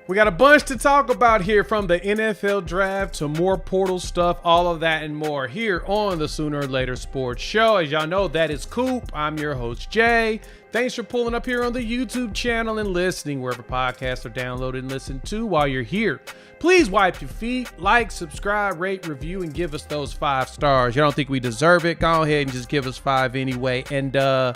We got a bunch to talk about here, from the NFL draft to more portal stuff, all of that and more here on the Sooner or Later Sports Show. As y'all know, that is Coop. I'm your host, Jay. Thanks for pulling up here on the YouTube channel and listening wherever podcasts are downloaded and listened to while you're here. Please wipe your feet, like, subscribe, rate, review, and give us those 5 stars. You don't think we deserve it? Go ahead and just give us 5 anyway. And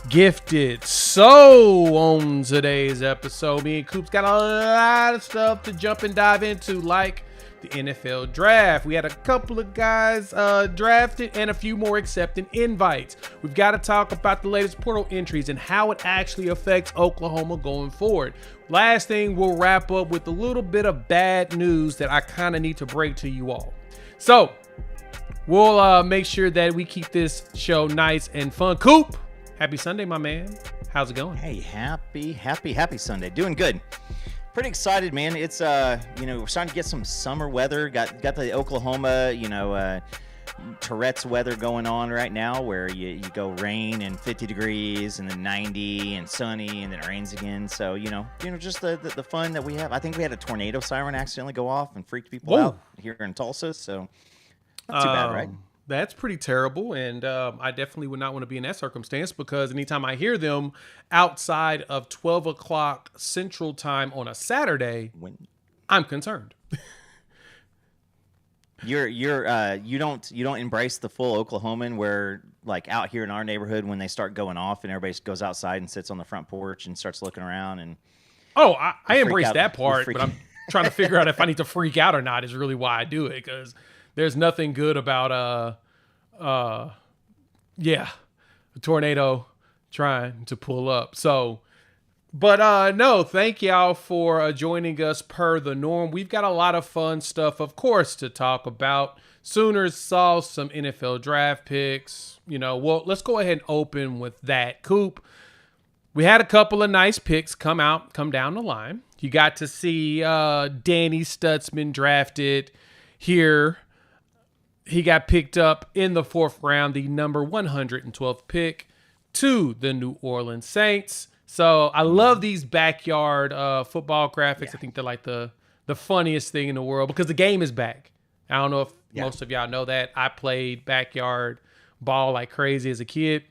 gifted. So on today's episode, me and Coop's got a lot of stuff to jump and dive into, like the NFL draft. We had a couple of guys drafted and a few more accepting invites. We've got to talk about the latest portal entries and how it actually affects Oklahoma going forward. Last thing, we'll wrap up with a little bit of bad news that I kind of need to break to you all. So we'll make sure that we keep this show nice and fun. Coop, happy Sunday, my man. How's it going? Hey, happy Sunday. Doing good. Pretty excited, man. It's we're starting to get some summer weather. Got the Oklahoma, Tourette's weather going on right now, where you go rain and 50 degrees and then 90 and sunny and then it rains again. So, just the fun that we have. I think we had a tornado siren accidentally go off and freaked people out here in Tulsa. So not too bad, right? That's pretty terrible, and I definitely would not want to be in that circumstance, because anytime I hear them outside of 12 o'clock Central Time on a Saturday, I'm concerned. You don't embrace the full Oklahoman, where like out here in our neighborhood when they start going off and everybody goes outside and sits on the front porch and starts looking around and I embrace that part, but I'm trying to figure out if I need to freak out or not is really why I do it, because there's nothing good about a tornado trying to pull up. So, but no, thank y'all for joining us per the norm. We've got a lot of fun stuff, of course, to talk about. Sooners saw some NFL draft picks. Let's go ahead and open with that. Coop, we had a couple of nice picks come down the line. You got to see Danny Stutzman drafted here. He got picked up in the 4th round, the number 112th pick, to the New Orleans Saints. So I love these backyard football graphics. Yeah. I think they're like the funniest thing in the world, because the game is back. I don't know if most of y'all know that. I played backyard ball like crazy as a kid,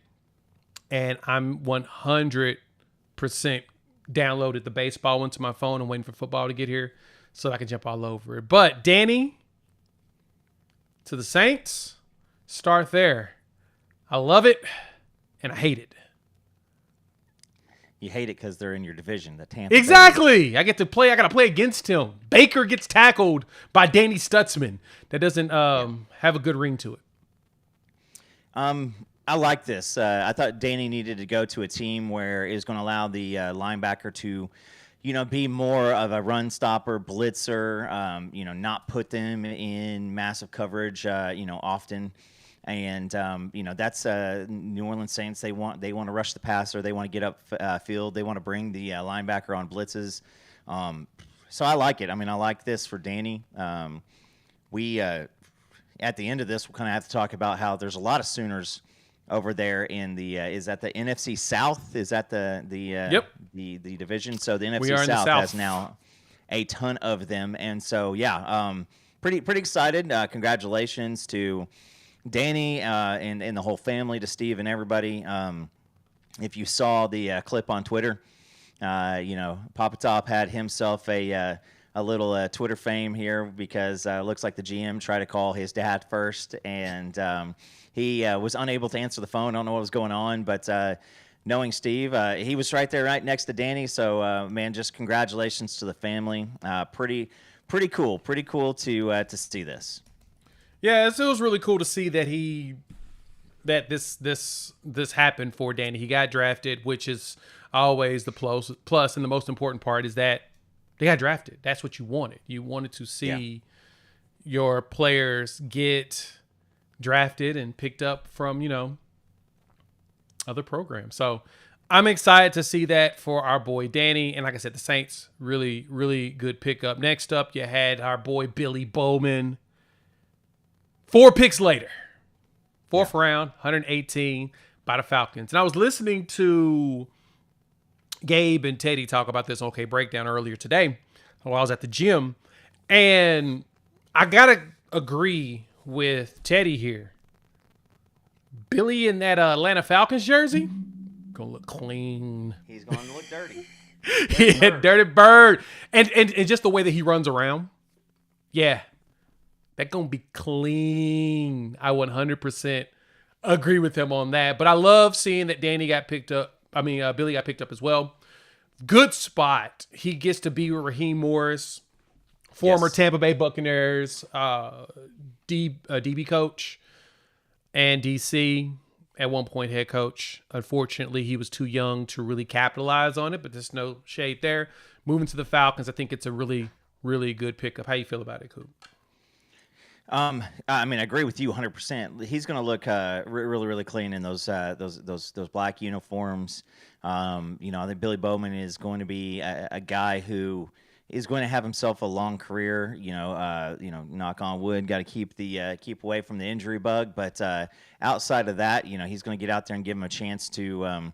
and I'm 100% downloaded the baseball into my phone and waiting for football to get here so that I can jump all over it. But Danny to the Saints, start there. I love it, and I hate it. You hate it because they're in your division, the Tampa. Exactly. I got to play against him. Baker gets tackled by Danny Stutzman. That doesn't have a good ring to it. I like this. I thought Danny needed to go to a team where it was going to allow the linebacker to be more of a run stopper, blitzer, not put them in massive coverage, often. And, that's New Orleans Saints. They want to rush the passer. They want to get up field. They want to bring the linebacker on blitzes. So I like it. I mean, I like this for Danny. We at the end of this, we'll kind of have to talk about how there's a lot of Sooners over there in the is that the NFC South? Is that the division? So the NFC South has now a ton of them, and so pretty excited. Congratulations to Danny and the whole family, to Steve and everybody. If you saw the clip on Twitter, Papa Top had himself a little Twitter fame here, because looks like the GM tried to call his dad first, and he was unable to answer the phone. I don't know what was going on, but knowing Steve, he was right there, right next to Danny. So, man, just congratulations to the family. Pretty cool to see this. Yeah, it was really cool to see that this happened for Danny. He got drafted, which is always the plus, and the most important part is that they got drafted. That's what you wanted. You wanted to see your players get drafted and picked up from, other programs. So I'm excited to see that for our boy Danny. And like I said, the Saints, really, really good pickup. Next up, you had our boy Billy Bowman. 4 picks later. 4th round, 118 by the Falcons. And I was listening to Gabe and Teddy talk about this OK Breakdown earlier today. while I was at the gym. And I got to agree with Teddy here. Billy in that Atlanta Falcons jersey, going to look clean. He's going to look dirty. Yeah, dirty bird. And just the way that he runs around. Yeah. That going to be clean. I 100% agree with him on that. But I love seeing that Billy got picked up as well. Good spot. He gets to be with Raheem Morris, former Tampa Bay Buccaneers DB coach and DC, at one point head coach. Unfortunately, he was too young to really capitalize on it, but there's no shade there. Moving to the Falcons, I think it's a really, really good pickup. How you feel about it, Coop? I mean, I agree with you 100%. He's going to look really, really clean in those black uniforms. I think Billy Bowman is going to be a guy who is going to have himself a long career. Knock on wood. Got to keep away from the injury bug. But outside of that, he's going to get out there and give him a chance to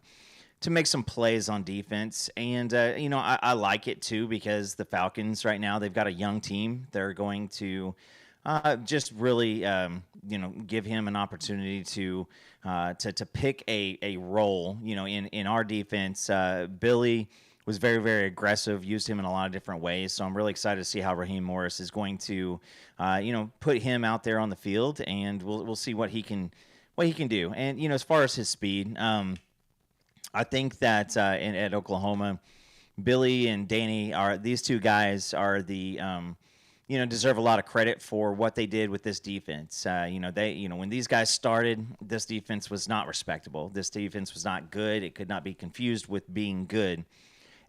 make some plays on defense. And I like it too because the Falcons right now, they've got a young team. They're going to just really, give him an opportunity to pick a role. In our defense, Billy was very, very aggressive. Used him in a lot of different ways. So I'm really excited to see how Raheem Morris is going to, put him out there on the field, and we'll see what he can do. And as far as his speed, I think that at Oklahoma, Billy and Danny these two guys are the deserve a lot of credit for what they did with this defense. When these guys started, this defense was not respectable. This defense was not good. It could not be confused with being good.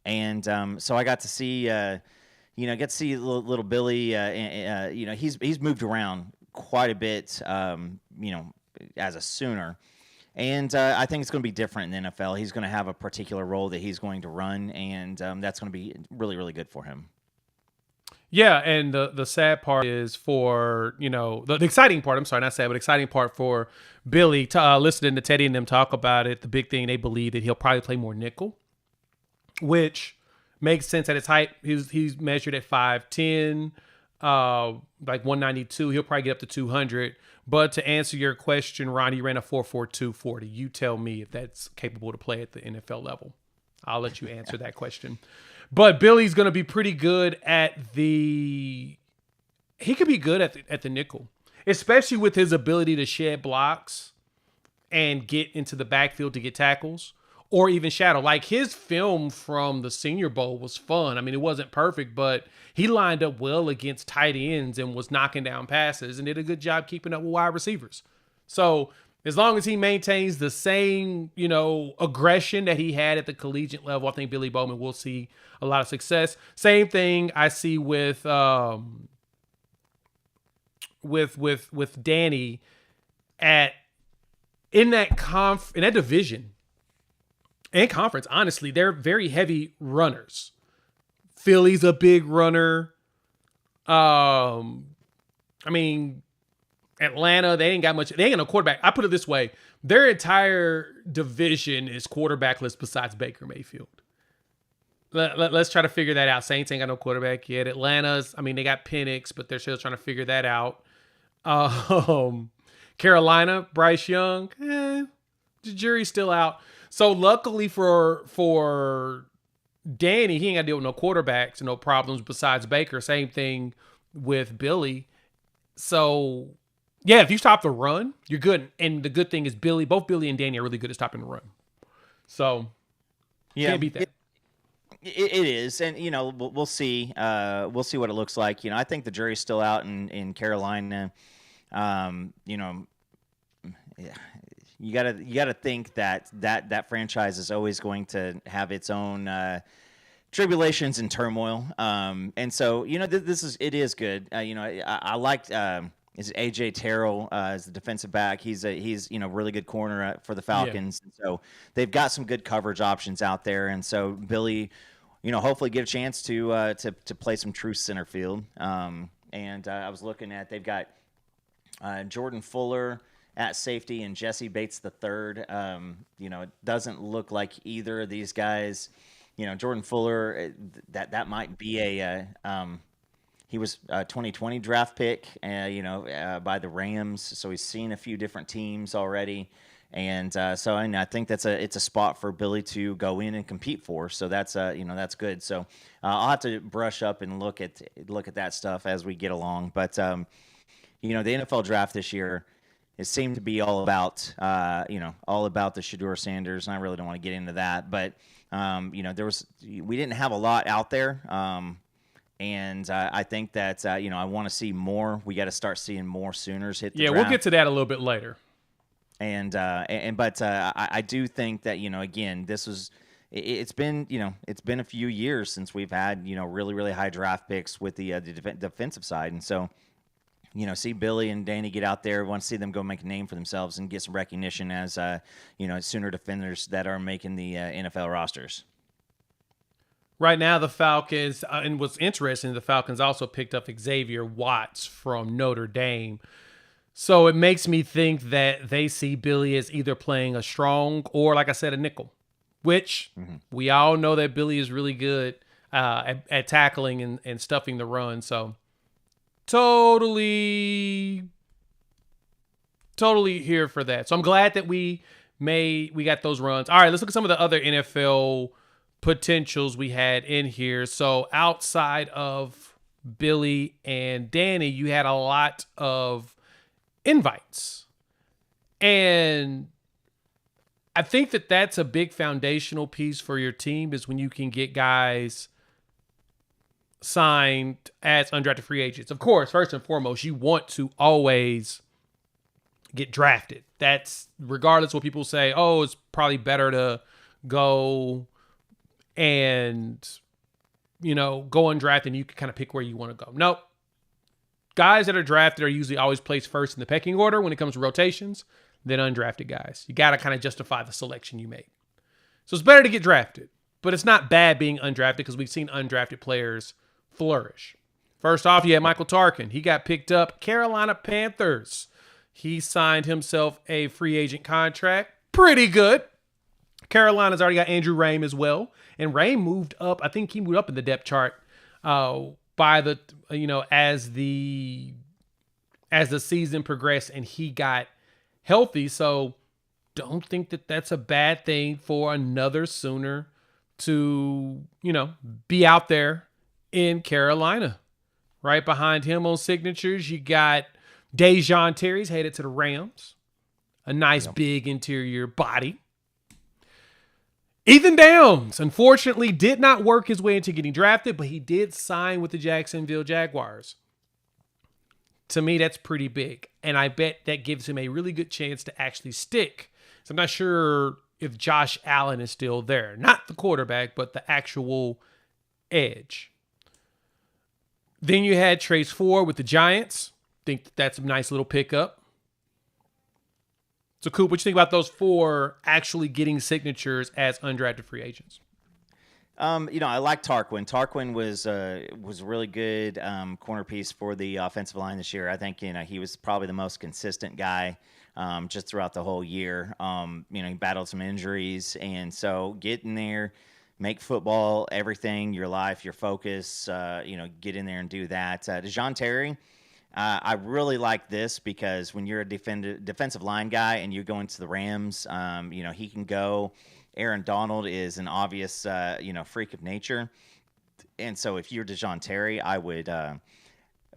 And so I got to see, little Billy. He's moved around quite a bit. As a Sooner. And I think it's going to be different in the NFL. He's going to have a particular role that he's going to run, and that's going to be really, really good for him. Yeah, and the sad part is for, the exciting part, I'm sorry, not sad, but exciting part for Billy, listening to Teddy and them talk about it, the big thing, they believe that he'll probably play more nickel, which makes sense at his height. He's measured at 5'10", like 192. He'll probably get up to 200. But to answer your question, Ron, he ran a 4.42 40. You tell me if that's capable to play at the NFL level. I'll let you answer that question. But Billy's going to be pretty good he could be good at the nickel, especially with his ability to shed blocks and get into the backfield to get tackles or even shadow. Like his film from the Senior Bowl was fun. I mean, it wasn't perfect, but he lined up well against tight ends and was knocking down passes and did a good job keeping up with wide receivers. So as long as he maintains the same, aggression that he had at the collegiate level, I think Billy Bowman will see a lot of success. Same thing I see with Danny in that division and conference. Honestly, they're very heavy runners. Philly's a big runner. Atlanta, they ain't got much. They ain't got no quarterback. I put it this way. Their entire division is quarterbackless besides Baker Mayfield. Let's try to figure that out. Saints ain't got no quarterback yet. Atlanta's, they got Penix, but they're still trying to figure that out. Carolina, Bryce Young, the jury's still out. So luckily for Danny, he ain't got to deal with no quarterbacks and no problems besides Baker. Same thing with Billy. So yeah, if you stop the run, you're good. And the good thing is both Billy and Danny are really good at stopping the run. So can't beat that. It is, and we'll see. We'll see what it looks like. I think the jury's still out in Carolina. You gotta think that franchise is always going to have its own tribulations and turmoil. And so it is good. I liked. Is AJ Terrell as the defensive back? He's really good corner for the Falcons. Yeah. So they've got some good coverage options out there, and so Billy, hopefully get a chance to play some true center field. And I was looking at they've got Jordan Fuller at safety and Jesse Bates III. It doesn't look like either of these guys Jordan Fuller, that might be he was a 2020 draft pick, by the Rams. So he's seen a few different teams already. And I think it's a spot for Billy to go in and compete for. So that's good. So I'll have to brush up and look at that stuff as we get along. But the NFL draft this year, it seemed to be all about the Shedeur Sanders, and I really don't want to get into that. But we didn't have a lot out there. And I think that I want to see more. We got to start seeing more Sooners hit the draft. Yeah, we'll get to that a little bit later. But I do think that again, it's been a few years since we've had really, really high draft picks with the defensive side, and so see Billy and Danny get out there. Want to see them go make a name for themselves and get some recognition as Sooner defenders that are making the NFL rosters. Right now, the Falcons, and what's interesting, the Falcons also picked up Xavier Watts from Notre Dame. So it makes me think that they see Billy as either playing a strong or, like I said, a nickel, which we all know that Billy is really good at tackling and stuffing the run. So totally here for that. So I'm glad that we got those runs. All right, let's look at some of the other NFL potentials we had in here. So outside of Billy and Danny, you had a lot of invites. And I think that that's a big foundational piece for your team, is when you can get guys signed as undrafted free agents. Of course, first and foremost, you want to always get drafted. That's regardless of what people say, oh, it's probably better to go and, go undrafted and you can kind of pick where you want to go. Nope. Guys that are drafted are usually always placed first in the pecking order when it comes to rotations than undrafted guys. You got to kind of justify the selection you make. So it's better to get drafted, but it's not bad being undrafted because we've seen undrafted players flourish. First off, you had Michael Tarkin. He got picked up, Carolina Panthers. He signed himself a free agent contract. Pretty good. Carolina's already got Andrew Rame as well. And Rame moved up. I think he moved up in the depth chart by the, as the season progressed and he got healthy. So don't think that that's a bad thing for another Sooner to, be out there in Carolina. Right behind him on signatures, you got Dejon Terry's headed to the Rams. A nice big interior body. Ethan Downs, unfortunately, did not work his way into getting drafted, but he did sign with the Jacksonville Jaguars. To me, that's pretty big. And I bet that gives him a really good chance to actually stick. So I'm not sure if Josh Allen is still there. Not the quarterback, but the actual edge. Then you had Trace Ford with the Giants. Think that's a nice little pickup. So, Coop, what you think about those four actually getting signatures as undrafted free agents? I like Tarquin. Tarquin was a really good corner piece for the offensive line this year. I think he was probably the most consistent guy just throughout the whole year. He battled some injuries, and so get in there, make football everything, your life, your focus. Get in there and do that. Dejon Terry. I really like this because when you're a defensive line guy and you go into the Rams, he can go. Aaron Donald is an obvious, freak of nature. And so if you're Dejon Terry, I would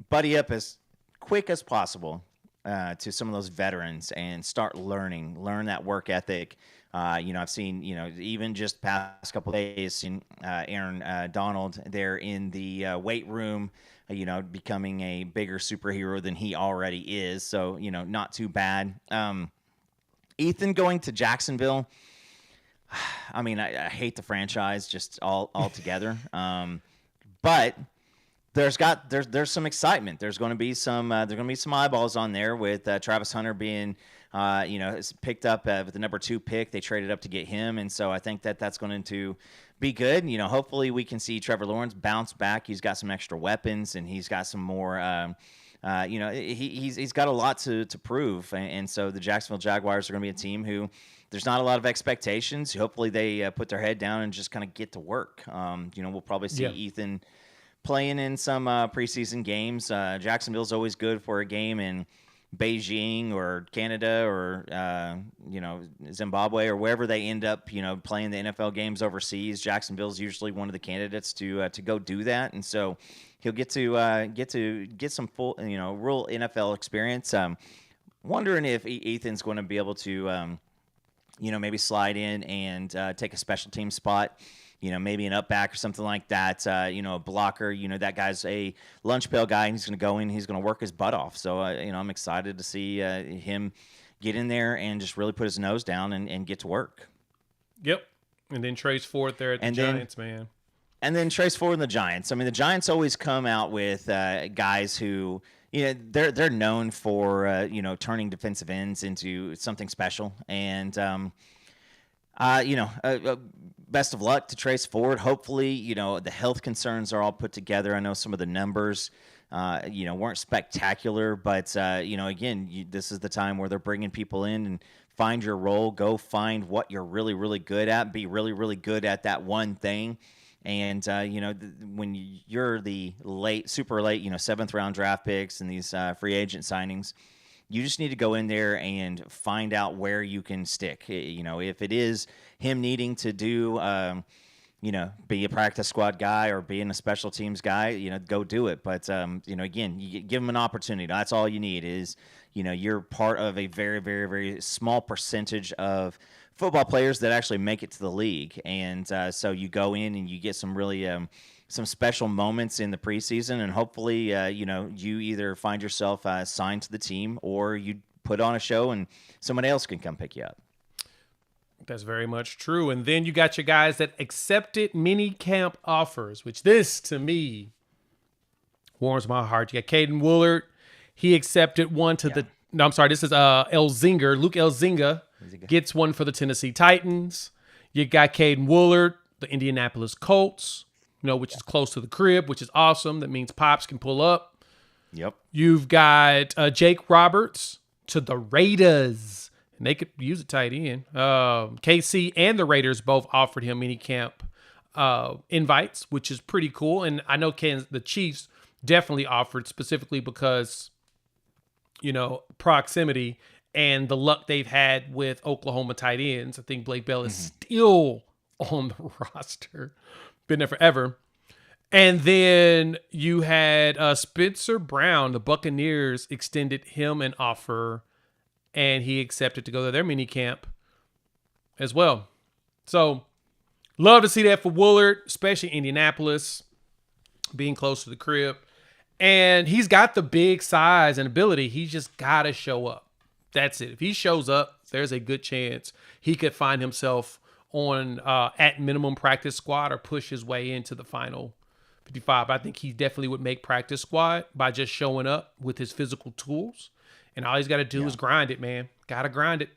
buddy up as quick as possible to some of those veterans and start learn that work ethic. I've seen, even just past couple of days, seen Aaron Donald there in the weight room, becoming a bigger superhero than he already is. So, not too bad. Ethan going to Jacksonville. I mean, I hate the franchise just altogether. But there's some excitement. There's going to be some eyeballs on there with Travis Hunter being picked up with the number 2 pick. They traded up to get him, and so I think that's going to be good. Hopefully we can see Trevor Lawrence bounce back. He's got some extra weapons, and he's got some more. He's got a lot to prove, and so the Jacksonville Jaguars are going to be a team who there's not a lot of expectations. Hopefully they put their head down and just kind of get to work. We'll probably see Ethan playing in some preseason games. Jacksonville's always good for a game in Beijing or Canada or Zimbabwe or wherever they end up playing the NFL games overseas. Jacksonville's usually one of the candidates to go do that, and so he'll get some full real NFL experience. Wondering if Ethan's going to be able to maybe slide in and take a special team spot. Maybe an up back or something like that, a blocker. That guy's a lunch pail guy, and he's going to go in, he's going to work his butt off. So, I'm excited to see him get in there and just really put his nose down and get to work. Yep. And then Trace Ford there at the Giants, man. And then Trace Ford and the Giants. I mean, the Giants always come out with guys who, they're known for, turning defensive ends into something special. And, best of luck to Trace Ford. Hopefully, the health concerns are all put together. I know some of the numbers, weren't spectacular, but, again, this is the time where they're bringing people in and find your role. Go find what you're really, really good at. Be really, really good at that one thing. And, when you're the super late, 7th round draft picks and these free agent signings, you just need to go in there and find out where you can stick. If it is him needing to do, be a practice squad guy or being a special teams guy, go do it. But, again, you give him an opportunity. That's all you need is, you're part of a very, very, very small percentage of football players that actually make it to the league. And so you go in and you get some really some special moments in the preseason, and hopefully, you either find yourself signed to the team or you put on a show and somebody else can come pick you up. That's very much true. And then you got your guys that accepted mini camp offers, which this, to me, warms my heart. You got Caden Woolard. He accepted one to the – no, I'm sorry. This is Elzinger. Luke Elzinga gets one for the Tennessee Titans. You got Caden Woolard, the Indianapolis Colts, which is close to the crib, which is awesome. That means Pops can pull up. Yep. You've got Jake Roberts to the Raiders. And they could use a tight end. KC and the Raiders both offered him mini camp invites, which is pretty cool. And I know the Chiefs definitely offered specifically because, proximity and the luck they've had with Oklahoma tight ends. I think Blake Bell is still on the roster. Been there forever. And then you had Spencer Brown. The Buccaneers extended him an offer, and he accepted to go to their mini camp as well. So, love to see that for Woolard, especially Indianapolis, being close to the crib. And he's got the big size and ability. He's just got to show up. That's it. If he shows up, there's a good chance he could find himself on at minimum practice squad or push his way into the final 55. I think he definitely would make practice squad by just showing up with his physical tools. And all he's got to do is grind it, man. Got to grind it.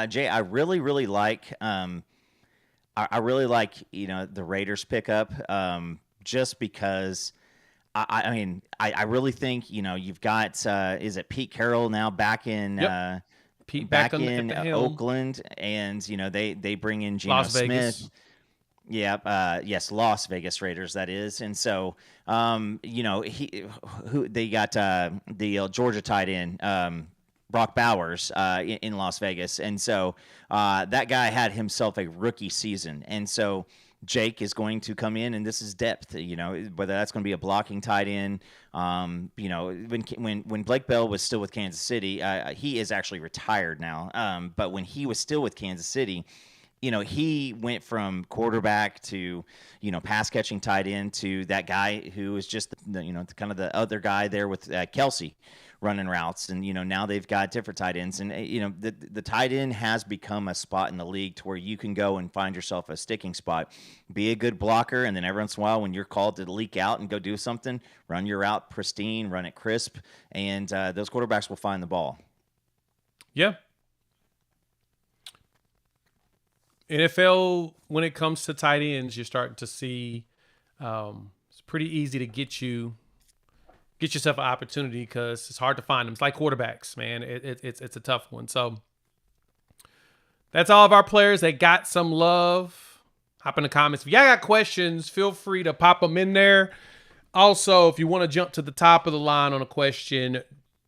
Jay, I really, really like I really like, the Raiders pickup just because I really think, you've got, is it Pete Carroll now back in Pete back in Oakland, and, they bring in Geno Smith. Vegas. Yeah, yes, Las Vegas Raiders, that is. And so, they got the Georgia tight end, Brock Bowers, in Las Vegas. And so that guy had himself a rookie season. And so Jake is going to come in, and this is depth, whether that's going to be a blocking tight end. When Blake Bell was still with Kansas City, he is actually retired now. But when he was still with Kansas City, he went from quarterback to, pass catching tight end to that guy who was just, kind of the other guy there with Kelsey running routes. And, now they've got different tight ends. And, the tight end has become a spot in the league to where you can go and find yourself a sticking spot, be a good blocker. And then every once in a while, when you're called to leak out and go do something, run your route pristine, run it crisp. And those quarterbacks will find the ball. Yeah. NFL, when it comes to tight ends, you're starting to see it's pretty easy to get yourself an opportunity because it's hard to find them. It's like quarterbacks, man. It's a tough one. So That's all of our players that got some love. Hop in the comments. If y'all got questions, feel free to pop them in there. Also, if you want to jump to the top of the line on a question,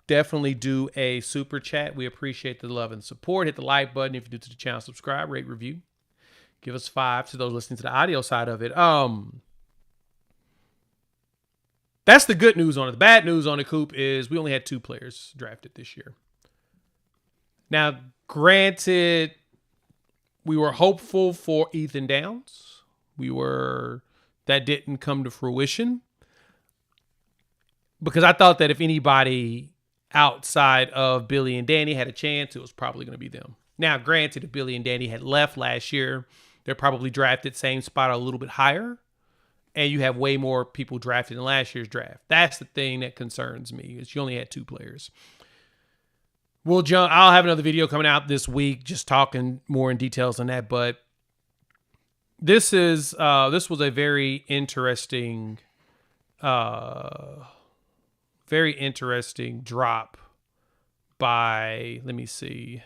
definitely do a super chat. We appreciate the love and support. Hit the like button if you're new to the channel. Subscribe, rate, review. Give us 5 to those listening to the audio side of it. That's the good news on it. The bad news on it, Coop, is we only had 2 players drafted this year. Now, granted, we were hopeful for Ethan Downs. That didn't come to fruition. Because I thought that if anybody outside of Billy and Danny had a chance, it was probably going to be them. Now, granted, if Billy and Danny had left last year, they're probably drafted same spot or a little bit higher. And you have way more people drafted in last year's draft. That's the thing that concerns me, is you only had 2 players. I'll have another video coming out this week just talking more in details on that. But this was a very interesting drop by, let me see,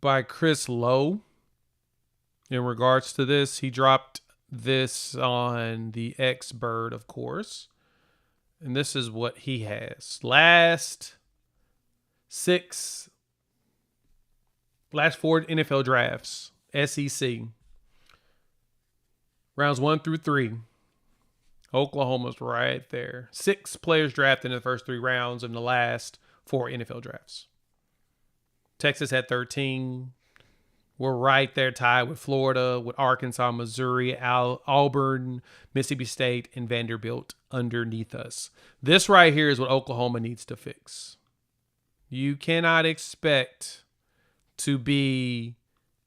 by Chris Lowe. In regards to this, he dropped this on the X-Bird, of course. And this is what he has. Last 4 NFL drafts, SEC. Rounds 1 through 3. Oklahoma's right there. 6 players drafted in the first 3 rounds in the last 4 NFL drafts. Texas had 13. We're right there tied with Florida, with Arkansas, Missouri, Auburn, Mississippi State, and Vanderbilt underneath us. This right here is what Oklahoma needs to fix. You cannot expect to be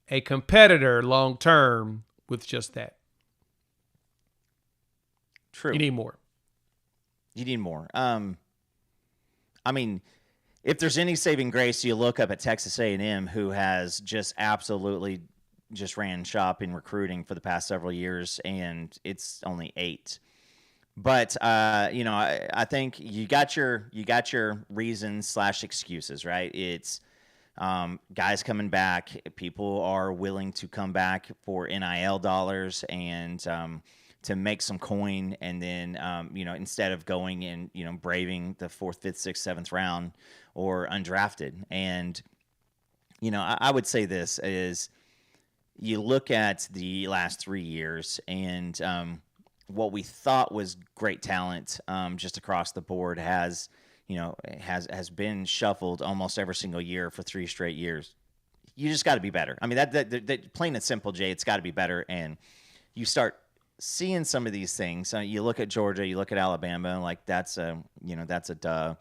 a competitor long term with just that. True. You need more. I mean, if there's any saving grace, you look up at Texas A&M, who has just absolutely just ran shop in recruiting for the past several years, and it's only 8. But I think you got your reasons / excuses, right? It's guys coming back. People are willing to come back for NIL dollars and to make some coin, and then instead of going and braving the 4th, 5th, 6th, 7th round or undrafted. And I would say this is, you look at the last 3 years, and what we thought was great talent just across the board has been shuffled almost every single year for 3 straight years. You just got to be better. I mean, that plain and simple, Jay. It's got to be better, and you start seeing some of these things. You look at Georgia, you look at Alabama, like that's a duh.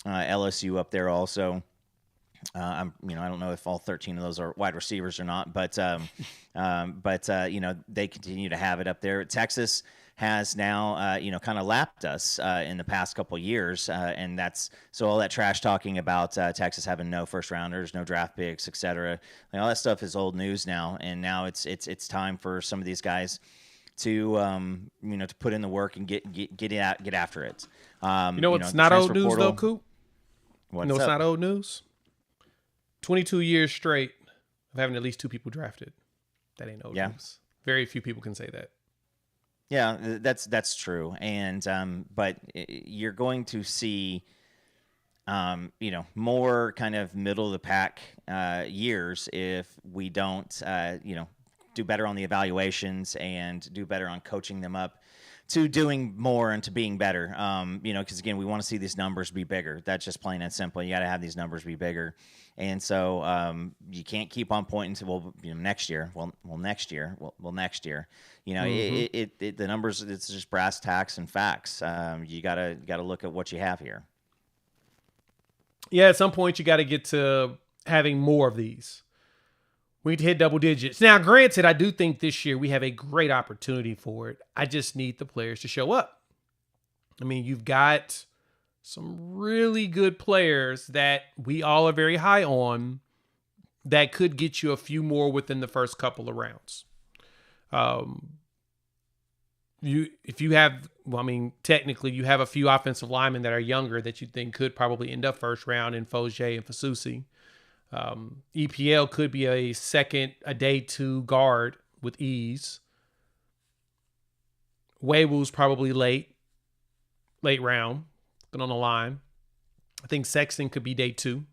LSU up there also. I don't know if all 13 of those are wide receivers or not, but they continue to have it up there. Texas has now, kind of lapped us in the past couple of years, and so all that trash talking about Texas having no first rounders, no draft picks, etc. All that stuff is old news now, and now it's time for some of these guys to to put in the work and get after it. It's not old news though, Coop. What's it's up? not old news. 22 years straight of having at least 2 people drafted. That ain't old news. Very few people can say that. Yeah, that's true. And but you're going to see more kind of middle of the pack years if we don't do better on the evaluations and do better on coaching them up to doing more and to being better. Because again, we want to see these numbers be bigger. That's just plain and simple. You got to have these numbers be bigger. And so you can't keep on pointing to, next year. Well, next year. Well, next year. The numbers, it's just brass tacks and facts. You gotta look at what you have here. Yeah, at some point you got to get to having more of these. We need to hit double digits. Now, granted, I do think this year we have a great opportunity for it. I just need the players to show up. I mean, you've got some really good players that we all are very high on that could get you a few more within the first couple of rounds. if you have, well, I mean, technically you have a few offensive linemen that are younger that you think could probably end up first round in Fogier and Fasusi. EPL could be a day 2 guard with ease. Waywu's probably late round, but on the line. I think Sexton could be day 2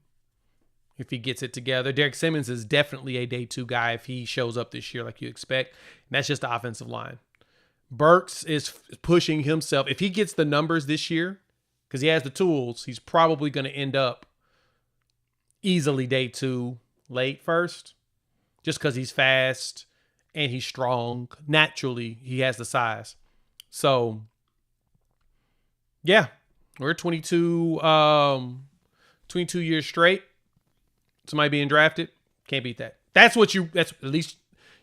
if he gets it together. Derek Simmons is definitely a day 2 guy if he shows up this year like you expect. And that's just the offensive line. Burks is pushing himself. If he gets the numbers this year, because he has the tools, he's probably going to end up easily day 2, late first, just because he's fast and he's strong. Naturally, he has the size. So, yeah, we're 22 years straight. Somebody being drafted, can't beat that. That's at least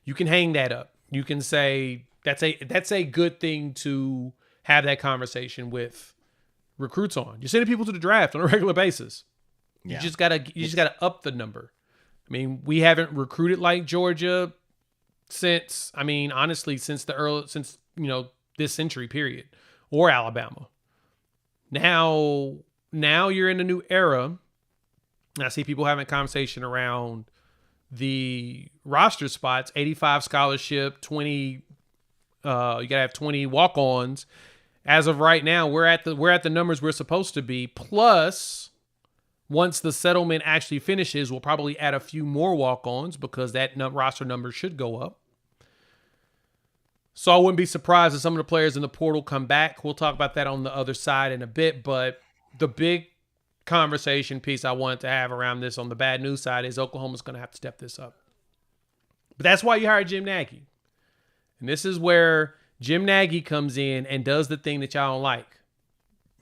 you can hang that up. You can say that's a good thing to have that conversation with recruits on. You're sending people to the draft on a regular basis. You just gotta up the number. I mean, we haven't recruited like Georgia since this century period, or Alabama. Now you're in a new era. I see people having a conversation around the roster spots, 85 scholarship, 20, you gotta have 20 walk-ons. As of right now, we're at the numbers we're supposed to be. Plus, once the settlement actually finishes, we'll probably add a few more walk-ons because that roster number should go up. So I wouldn't be surprised if some of the players in the portal come back. We'll talk about that on the other side in a bit. But the big conversation piece I wanted to have around this on the bad news side is Oklahoma's going to have to step this up. But that's why you hired Jim Nagy. And this is where Jim Nagy comes in and does the thing that y'all don't like.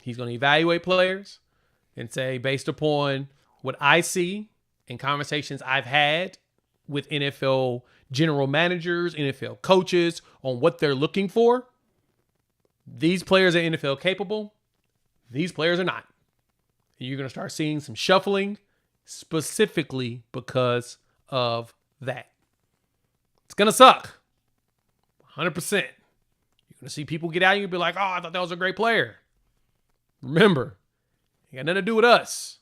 He's going to evaluate players and say, based upon what I see and conversations I've had with NFL general managers, NFL coaches, on what they're looking for, these players are NFL capable. These players are not. And you're going to start seeing some shuffling specifically because of that. It's going to suck. 100%. You're going to see people get out and you'll be like, oh, I thought that was a great player. Remember, it got nothing to do with us.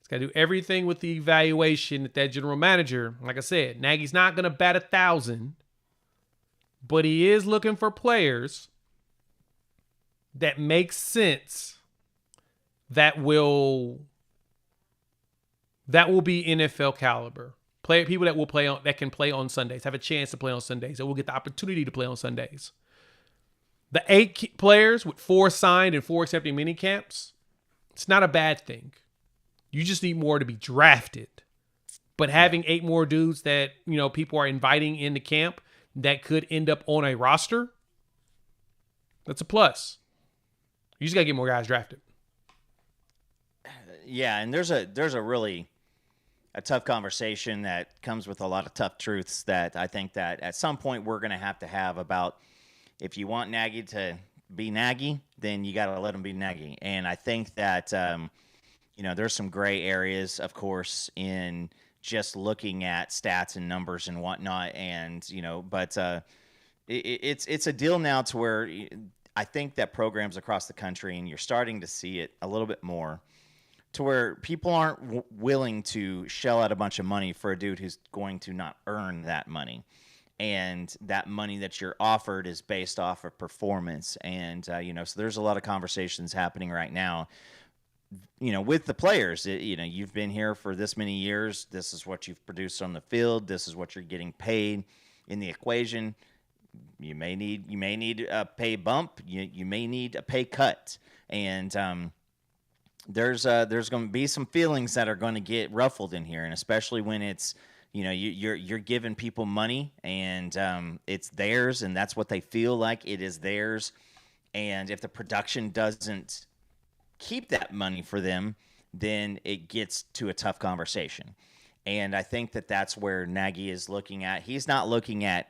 It's got to do everything with the evaluation that general manager, like I said, Nagy's not going to bat 1,000, but he is looking for players that make sense that will be NFL caliber. People that will play on, that can play on Sundays, have a chance to play on Sundays, that will get the opportunity to play on Sundays. The 8 players with 4 signed and 4 accepting mini camps, it's not a bad thing. You just need more to be drafted. But having 8 more dudes that, people are inviting into camp that could end up on a roster, that's a plus. You just got to get more guys drafted. Yeah, and there's a really tough conversation that comes with a lot of tough truths that I think that at some point we're going to have about, if you want Nagy to be Nagy, then you got to let him be Nagy. And I think that, there's some gray areas, of course, in just looking at stats and numbers and whatnot. And, but it's a deal now to where I think that programs across the country, and you're starting to see it a little bit more, to where people aren't willing to shell out a bunch of money for a dude who's going to not earn that money. And that money that you're offered is based off of performance. And, so there's a lot of conversations happening right now, with the players. You've been here for this many years. This is what you've produced on the field. This is what you're getting paid. In the equation, you may need a pay bump. You may need a pay cut. And there's going to be some feelings that are going to get ruffled in here, and especially when it's, you're giving people money and it's theirs, and that's what they feel like it is theirs. And if the production doesn't keep that money for them, then it gets to a tough conversation. And I think that that's where Nagy is looking at. He's not looking at,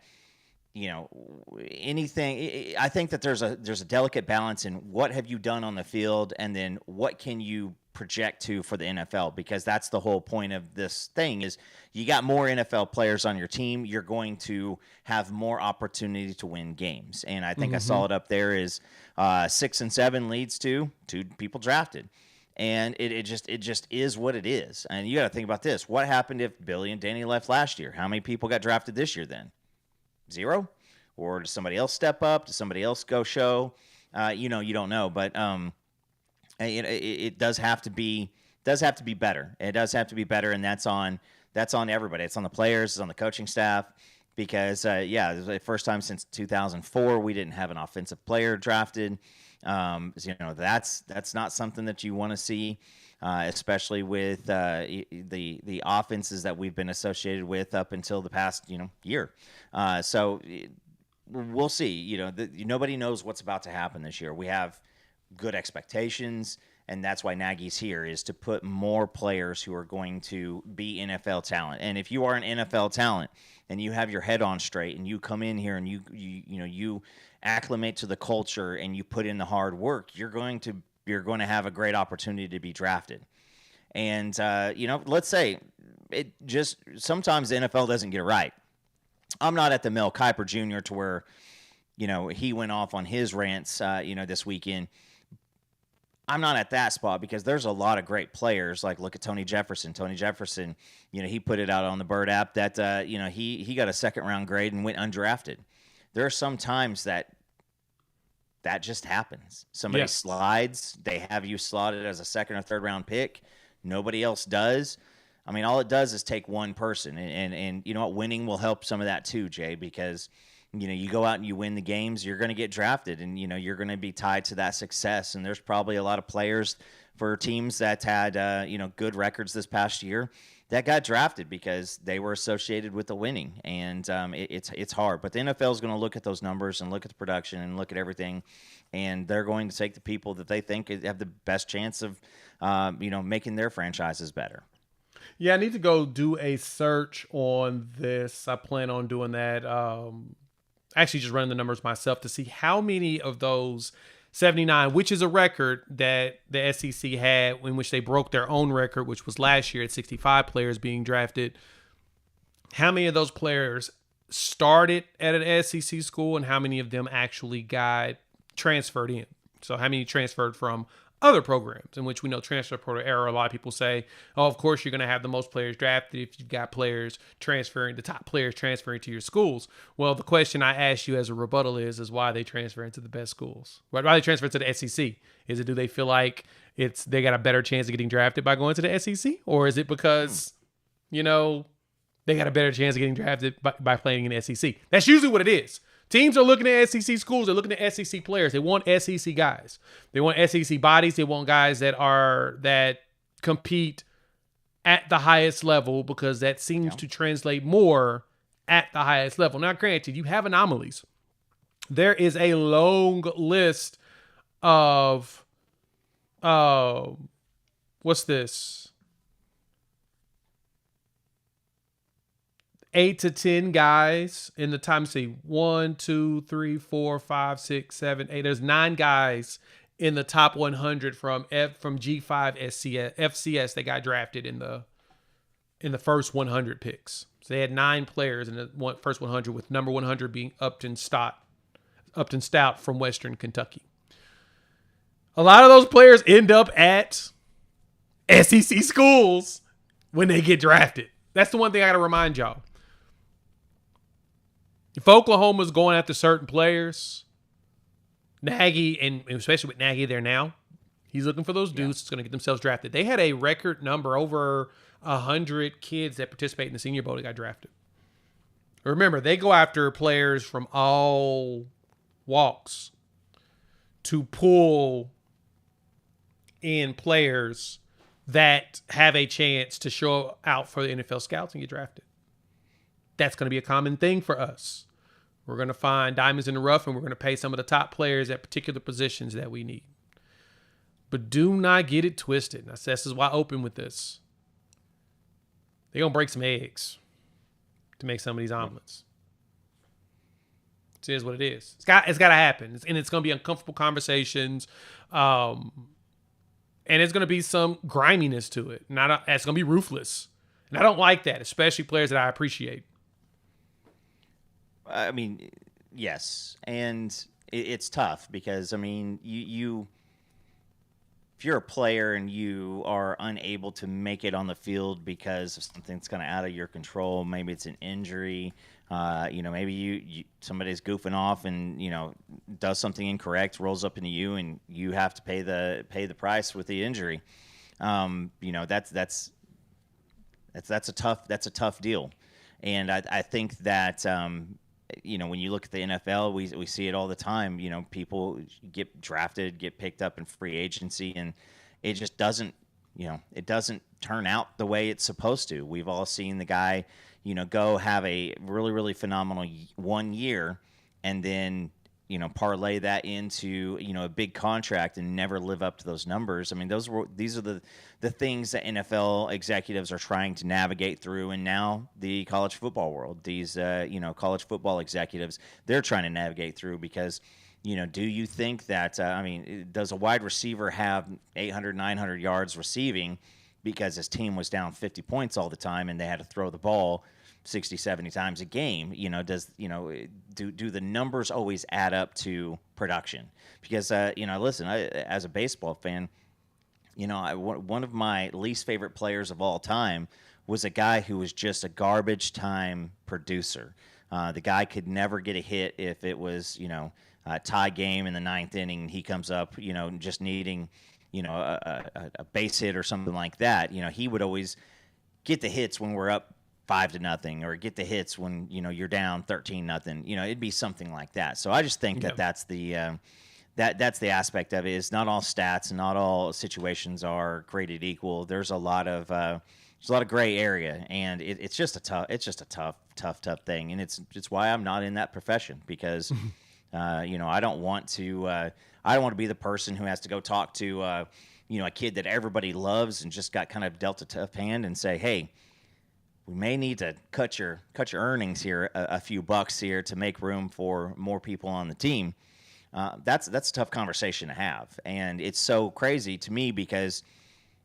anything. I think that there's a delicate balance in what have you done on the field, and then what can you project to for the NFL, because that's the whole point of this thing is you got more NFL players on your team. You're going to have more opportunity to win games. And I think I saw it up there is 6 and 7 leads to 2 people drafted. And it just is what it is. And you got to think about this. What happened if Billy and Danny left last year? How many people got drafted this year then? 0? Or does somebody else step up? Does somebody else go show? You don't know. But it does have to be better. It does have to be better, and that's on everybody. It's on the players. It's on the coaching staff. Because this was the first time since 2004 we didn't have an offensive player drafted. That's not something that you want to see, especially with the offenses that we've been associated with up until the past year. So we'll see. Nobody knows what's about to happen this year. We have good expectations, and that's why Nagy's here, is to put more players who are going to be NFL talent. And if you are an NFL talent and you have your head on straight and you come in here and you acclimate to the culture and you put in the hard work, you're going to have a great opportunity to be drafted. And let's say it just sometimes the NFL doesn't get it right. I'm not at the Mel Kiper Jr. to where he went off on his rants this weekend. I'm not at that spot, because there's a lot of great players. Like, look at Tony Jefferson. Tony Jefferson, he put it out on the Bird app that he got a 2nd round grade and went undrafted. There are some times that just happens. Somebody slides, they have you slotted as a 2nd or 3rd round pick. Nobody else does. I mean, all it does is take one person, and you know what? Winning will help some of that too, Jay, because you go out and you win the games, you're going to get drafted, and you're going to be tied to that success. And there's probably a lot of players for teams that had good records this past year that got drafted because they were associated with the winning. And it's hard, but the NFL is going to look at those numbers and look at the production and look at everything, and they're going to take the people that they think have the best chance of making their franchises better. Yeah, I need to go do a search on this. I plan on doing that. Actually just running the numbers myself to see how many of those 79, which is a record that the SEC had, in which they broke their own record, which was last year at 65 players being drafted. How many of those players started at an SEC school, and how many of them actually got transferred in? So how many transferred from other programs, in which we know transfer portal era, a lot of people say, oh, of course you're going to have the most players drafted if you've got players transferring, the top players transferring to your schools. Well, the question I ask you as a rebuttal is why they transfer into the best schools? Why they transfer to the SEC? Is it, do they feel like they got a better chance of getting drafted by going to the SEC? Or is it because, they got a better chance of getting drafted by playing in the SEC? That's usually what it is. Teams are looking at SEC schools. They're looking at SEC players. They want SEC guys. They want SEC bodies. They want guys that compete at the highest level, because that seems to translate more at the highest level. Now, granted, you have anomalies. There is a long list of what's this? 8 to 10 guys in the time. See, 1, 2, 3, 4, 5, 6, 7, 8. There's 9 guys in the top 100 from G5 FCS that got drafted in the first 100 picks. So they had 9 players in the first 100, with number 100 being Upton Stout from Western Kentucky. A lot of those players end up at SEC schools when they get drafted. That's the one thing I got to remind y'all. If Oklahoma's going after certain players, Nagy, and especially with Nagy there now, he's looking for those dudes that's going to get themselves drafted. They had a record number, over 100 kids that participate in the Senior Bowl that got drafted. Remember, they go after players from all walks to pull in players that have a chance to show out for the NFL scouts and get drafted. That's going to be a common thing for us. We're going to find diamonds in the rough, and we're going to pay some of the top players at particular positions that we need. But do not get it twisted. Now, this is why I open with this. They're going to break some eggs to make some of these omelets. It is what it is. It's got to happen. And it's going to be uncomfortable conversations. And and there's going to be some griminess to it. And it's going to be ruthless. And I don't like that, especially players that I appreciate. I mean, yes. And it's tough because, I mean, you if you're a player and you are unable to make it on the field because of something that's kind of out of your control, maybe it's an injury, maybe somebody's goofing off and, does something incorrect, rolls up into you, and you have to pay the price with the injury. That's a tough deal. And I think that, when you look at the NFL, we see it all the time. People get drafted, get picked up in free agency, and it just doesn't turn out the way it's supposed to. We've all seen the guy, go have a really, really phenomenal 1 year, and then, parlay that into, a big contract and never live up to those numbers. I mean, these are the things that NFL executives are trying to navigate through. And now the college football world, these, college football executives, they're trying to navigate through because, do you think that, does a wide receiver have 800, 900 yards receiving because his team was down 50 points all the time and they had to throw the ball 60, 70 times a game? Do the numbers always add up to production? Because, listen, as a baseball fan, one of my least favorite players of all time was a guy who was just a garbage time producer. The guy could never get a hit if it was, a tie game in the ninth inning. He comes up, just needing, a base hit or something like that. He would always get the hits when we're up 5-0, or get the hits when you're down 13-0. It'd be something like that. So I just think that's the that's the aspect of it. Is not all stats and not all situations are created equal. There's a lot of gray area, and it's just a tough thing. And it's why I'm not in that profession, because I don't want to be the person who has to go talk to a kid that everybody loves and just got kind of dealt a tough hand and say, hey, we may need to cut your earnings here a few bucks here to make room for more people on the team. That's a tough conversation to have, and it's so crazy to me because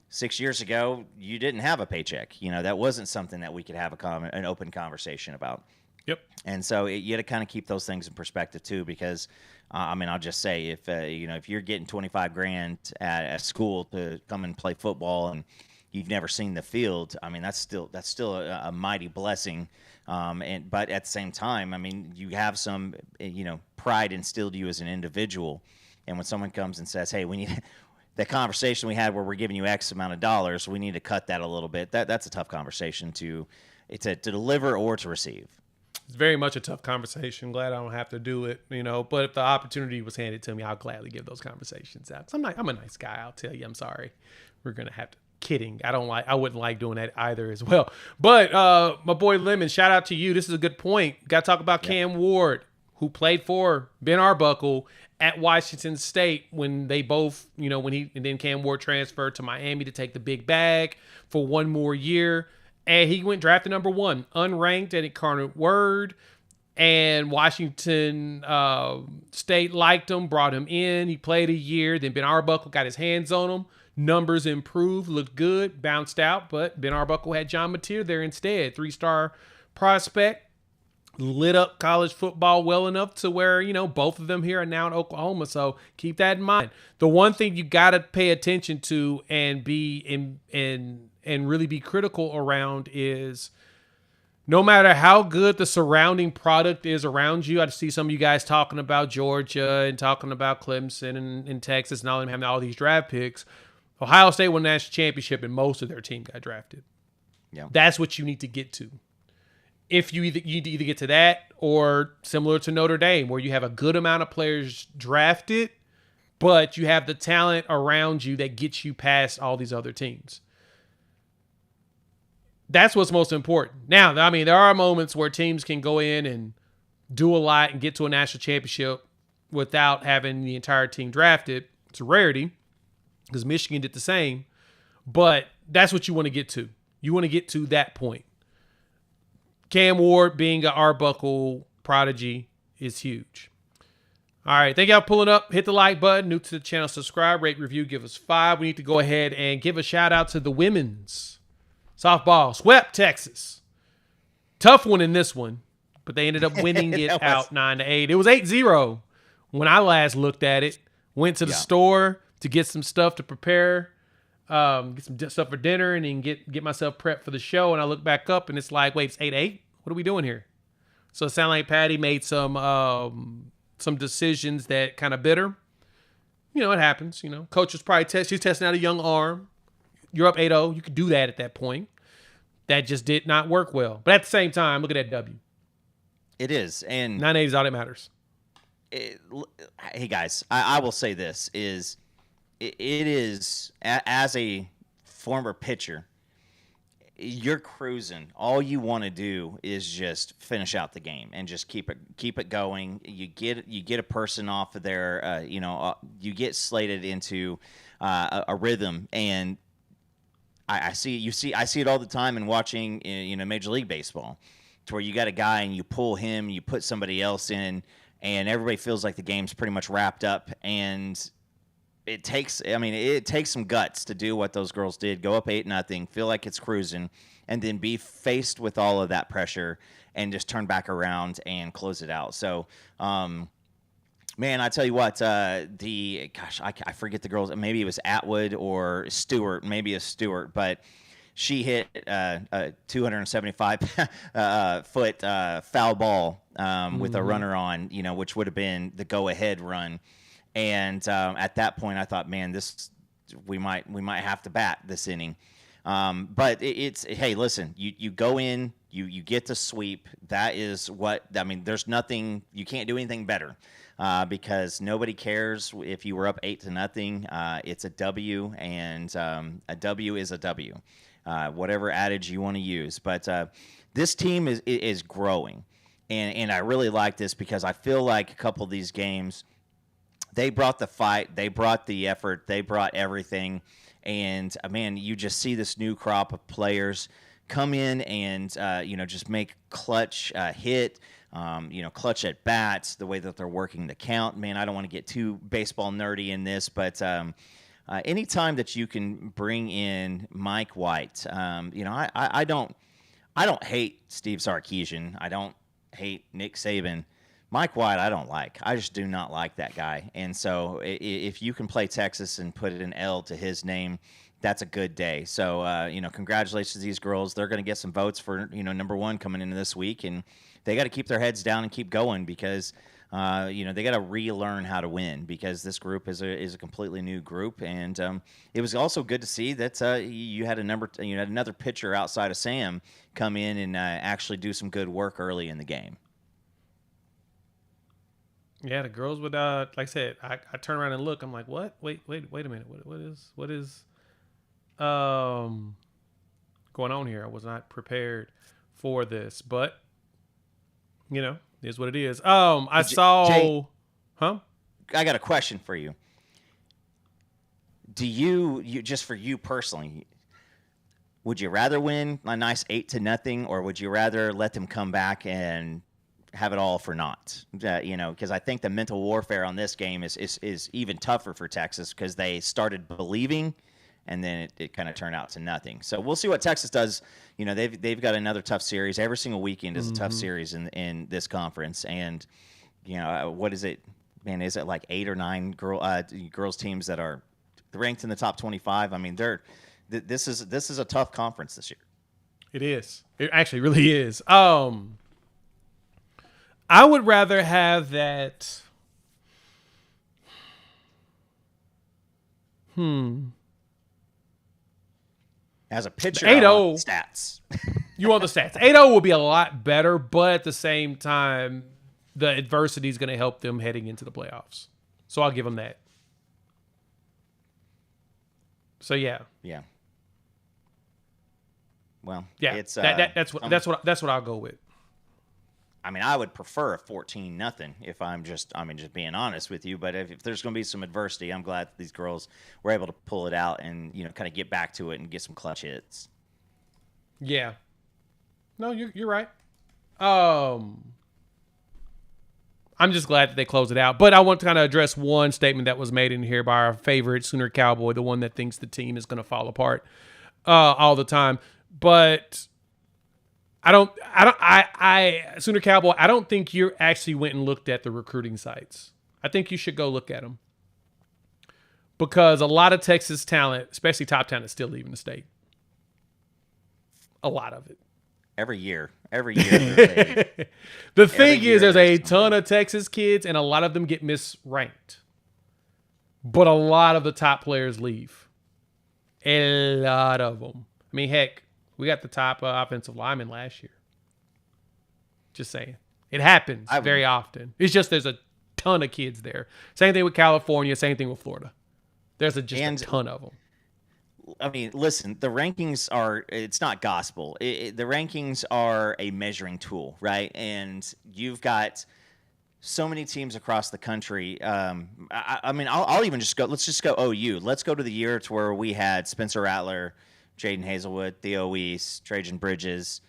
6 years ago you didn't have a paycheck. That wasn't something that we could have an open conversation about. Yep. And so you got to kind of keep those things in perspective too, because I'll just say if you're getting $25,000 at school to come and play football and you've never seen the field, that's still a mighty blessing. But at the same time, you have some, pride instilled in you as an individual. And when someone comes and says, hey, we need the conversation we had where we're giving you X amount of dollars, we need to cut that a little bit. That's a tough conversation to deliver or to receive. It's very much a tough conversation. Glad I don't have to do it, but if the opportunity was handed to me, I'll gladly give those conversations out. 'Cause I'm a nice guy. I'll tell you, I'm sorry. We're going to have to. Kidding. I wouldn't like doing that either as well. But my boy Lemon, shout out to you. This is a good point. Got to talk about Cam Ward, who played for Ben Arbuckle at Washington State when they both, and then Cam Ward transferred to Miami to take the big bag for one more year. And he went drafted number 1, unranked at Incarnate Word. And Washington State liked him, brought him in. He played a year. Then Ben Arbuckle got his hands on him. Numbers improved, looked good, bounced out, but Ben Arbuckle had John Mateer there instead. 3-star prospect, lit up college football well enough to where, both of them here are now in Oklahoma. So keep that in mind. The one thing you got to pay attention to and be and really be critical around is no matter how good the surrounding product is around you. I see some of you guys talking about Georgia and talking about Clemson and Texas and all them having all these draft picks. Ohio State won the national championship and most of their team got drafted. Yeah, that's what you need to get to. If you need to either get to that or similar to Notre Dame, where you have a good amount of players drafted, but you have the talent around you that gets you past all these other teams. That's what's most important. Now, there are moments where teams can go in and do a lot and get to a national championship without having the entire team drafted. It's a rarity, because Michigan did the same, but that's what you want to get to. You want to get to that point. Cam Ward being an Arbuckle prodigy is huge. All right. Thank y'all for pulling up. Hit the like button. New to the channel, subscribe, rate, review, give us 5. We need to go ahead and give a shout out to the women's softball. Swept Texas. Tough one in this one, but they ended up winning it out 9-8. It was 8-0 when I last looked at it. Went to the store to get some stuff to prepare, get some stuff for dinner, and then get myself prepped for the show. And I look back up, and it's like, wait, it's 8-8? What are we doing here? So it sounded like Patty made some decisions that kind of bitter. You know, it happens. You know, coach was probably she's testing out a young arm. You're up 8-0. You could do that at that point. That just did not work well. But at the same time, look at that W. It is. And 9-8 is all that matters. Hey, guys, I will say this. It is, as a former pitcher, you're cruising. All you want to do is just finish out the game and just keep it going. You get a person off of there. You get slated into a rhythm, and I see it all the time in watching Major League Baseball, to where you got a guy and you pull him, you put somebody else in, and everybody feels like the game's pretty much wrapped up. And it takes some guts to do what those girls did. Go up 8-0, feel like it's cruising, and then be faced with all of that pressure and just turn back around and close it out. So, man, I tell you what, I forget the girls. Maybe it was Atwood or Stewart. Maybe it's Stewart, but she hit a 275 foot foul ball with a runner on, which would have been the go-ahead run. And at that point, I thought, man, we might have to bat this inning. But hey, listen, you go in, you get the sweep. That is there's nothing, you can't do anything better. Because nobody cares if you were up 8-0. It's a W, and a W is a W. Whatever adage you want to use, but this team is growing, and I really like this because I feel like a couple of these games, they brought the fight, they brought the effort, they brought everything, and man, you just see this new crop of players come in and just make clutch hit. Clutch at bats, the way that they're working the count. Man, I don't want to get too baseball nerdy in this, but anytime that you can bring in Mike White, I don't hate Steve Sarkisian. I don't hate Nick Saban. Mike White, I don't like. I just do not like that guy. And so if you can play Texas and put an L to his name, that's a good day. So, congratulations to these girls. They're going to get some votes for, number 1 coming into this week. And they got to keep their heads down and keep going because, they got to relearn how to win because this group is a completely new group. And it was also good to see that you had another pitcher outside of Sam come in and actually do some good work early in the game. Yeah, the girls would, like I said, I turn around and look. I'm like, what? Wait a minute. What is going on here? I was not prepared for this, but it is what it is. I saw, Jay, huh? I got a question for you. Do you just for you personally, would you rather win a nice 8-0, or would you rather let them come back and have it all for naught? Because I think the mental warfare on this game is even tougher for Texas because they started believing, and then it kind of turned out to nothing. So we'll see what Texas does. They've got another tough series. Every single weekend is a tough series in this conference. And what is it? Man, is it like 8 or 9 girls teams that are ranked in the top 25? I mean, this is a tough conference this year. It is. It actually really is. I would rather have that. As a pitcher, 8-0 stats. You want the stats. 8-0 will be a lot better, but at the same time, the adversity is going to help them heading into the playoffs. So I'll give them that. So yeah. Yeah. Well, yeah, it's that's what I'll go with. I mean, I would prefer a 14-0 if I'm just being honest with you. But if there's going to be some adversity, I'm glad that these girls were able to pull it out and kind of get back to it and get some clutch hits. Yeah. No, you're right. I'm just glad that they closed it out. But I want to kind of address one statement that was made in here by our favorite Sooner Cowboy, the one that thinks the team is going to fall apart all the time. But Sooner Cowboy, I don't think you actually went and looked at the recruiting sites. I think you should go look at them. Because a lot of Texas talent, especially top talent, is still leaving the state. A lot of it. Every year. The thing is, there's a ton of Texas kids, and a lot of them get misranked. But a lot of the top players leave. A lot of them. I mean, heck, we got the top offensive lineman last year. Just saying. It happens very often. It's just there's a ton of kids there. Same thing with California. Same thing with Florida. There's a ton of them. I mean, listen, the rankings it's not gospel. The rankings are a measuring tool, right? And you've got so many teams across the country. I mean, I'll even just go, let's just go OU. Let's go to the year to where we had Spencer Rattler, Jaden Hazelwood, Theo Weiss, Trajan Bridges,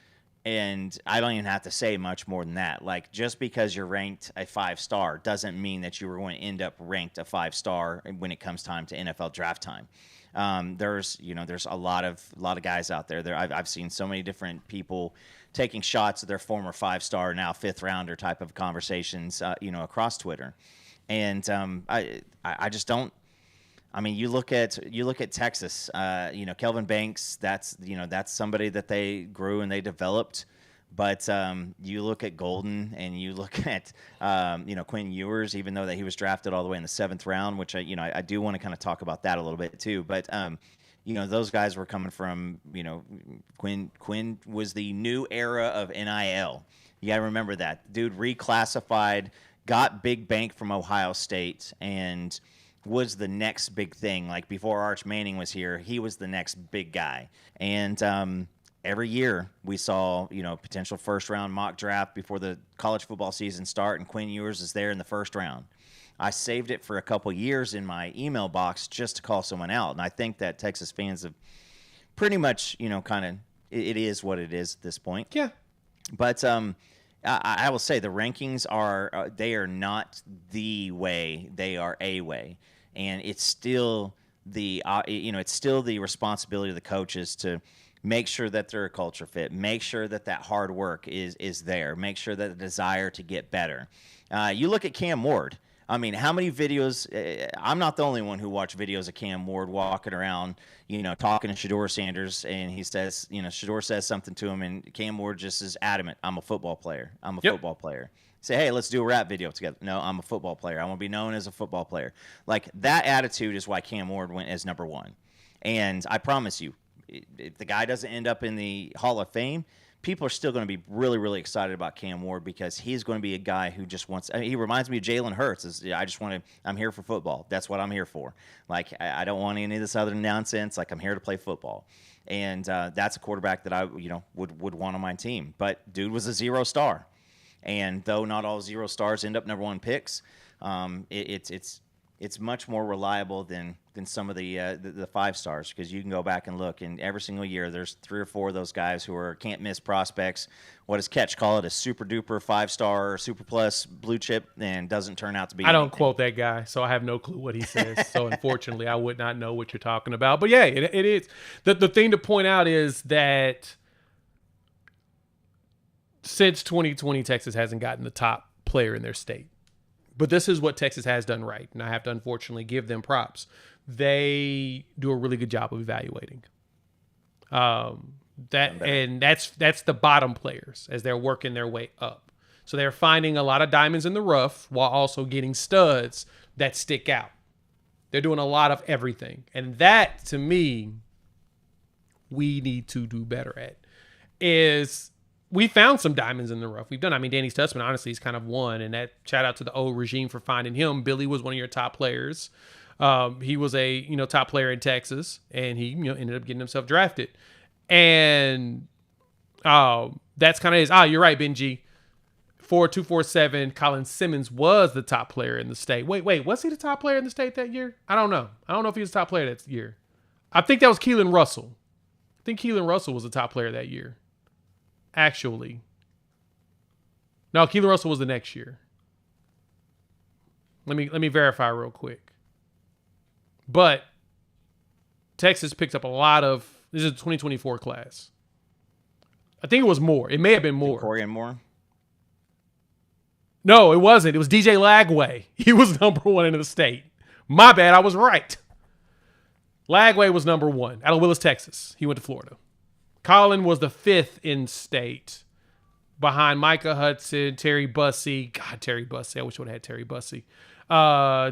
and I don't even have to say much more than that. Like, just because you're ranked a 5-star doesn't mean that you were going to end up ranked a 5-star when it comes time to NFL draft time. There's a lot of guys out there. I've seen so many different people taking shots at their former 5-star, now 5th rounder type of conversations, across Twitter. And I just don't. I mean, you look at Texas. Kelvin Banks. That's somebody that they grew and they developed. But you look at Golden and you look at Quinn Ewers, even though that he was drafted all the way in the 7th round, which I do want to kind of talk about that a little bit too. But those guys were coming from Quinn was the new era of NIL. You got to remember that dude reclassified, got big bank from Ohio State, and was the next big thing. Like, before Arch Manning was here, he was the next big guy. And every year we saw, potential 1st-round mock draft before the college football season start, and Quinn Ewers is there in the 1st round. I saved it for a couple years in my email box just to call someone out, and I think that Texas fans have pretty much, kind of, it is what it is at this point. Yeah. But I will say the rankings they are not the way, they are a way. And it's still it's still the responsibility of the coaches to make sure that they're a culture fit, make sure that hard work is there, make sure that the desire to get better. You look at Cam Ward. I mean, how many videos? I'm not the only one who watched videos of Cam Ward walking around, talking to Shedeur Sanders, and he says, Shedeur says something to him, and Cam Ward just is adamant. I'm a football player. I'm a football player. Say, hey, let's do a rap video together. No, I'm a football player. I want to be known as a football player. Like, that attitude is why Cam Ward went as number 1. And I promise you, if the guy doesn't end up in the Hall of Fame, people are still going to be really, really excited about Cam Ward, because he's going to be a guy who just wants. He reminds me of Jalen Hurts. I'm here for football. That's what I'm here for. Like, I don't want any of this other nonsense. Like, I'm here to play football, and that's a quarterback that I would want on my team. But dude was a 0-star, and though not all 0 stars end up number 1 picks, it's much more reliable than some of the 5-stars, because you can go back and look, and every single year there's 3 or 4 of those guys who are can't miss prospects. What does Ketch call it? A super duper 5-star, super plus blue chip, and doesn't turn out to be. I don't quote that guy, so I have no clue what he says. So unfortunately, I would not know what you're talking about. But yeah, it is. The thing to point out is that since 2020, Texas hasn't gotten the top player in their state. But this is what Texas has done right, and I have to unfortunately give them props. They do a really good job of evaluating. That's the bottom players as they're working their way up. So they're finding a lot of diamonds in the rough while also getting studs that stick out. They're doing a lot of everything, and that, to me, we need to do better at. We found some diamonds in the rough. Danny Stutzman, honestly, is kind of one. And that shout out to the old regime for finding him. Billy was one of your top players. He was a, top player in Texas, and he, ended up getting himself drafted. And that's kind of his, you're right, Benji. 4247, Colin Simmons was the top player in the state. Wait, was he the top player in the state that year? I don't know. I don't know if he was the top player that year. I think that was Keelan Russell. I think Keelan Russell was the top player that year. Actually. No, Keelan Russell was the next year. Let me verify real quick. But Texas picked up a lot of. This is a 2024 class. I think it was more. It may have been more. Corian Moore? No, it wasn't. It was DJ Lagway. He was number 1 in the state. My bad. I was right. Lagway was number 1 out of Willis, Texas. He went to Florida. Colin was the 5th in state behind Micah Hudson, Terry Bussey. God, Terry Bussey. I wish I would have had Terry Bussey.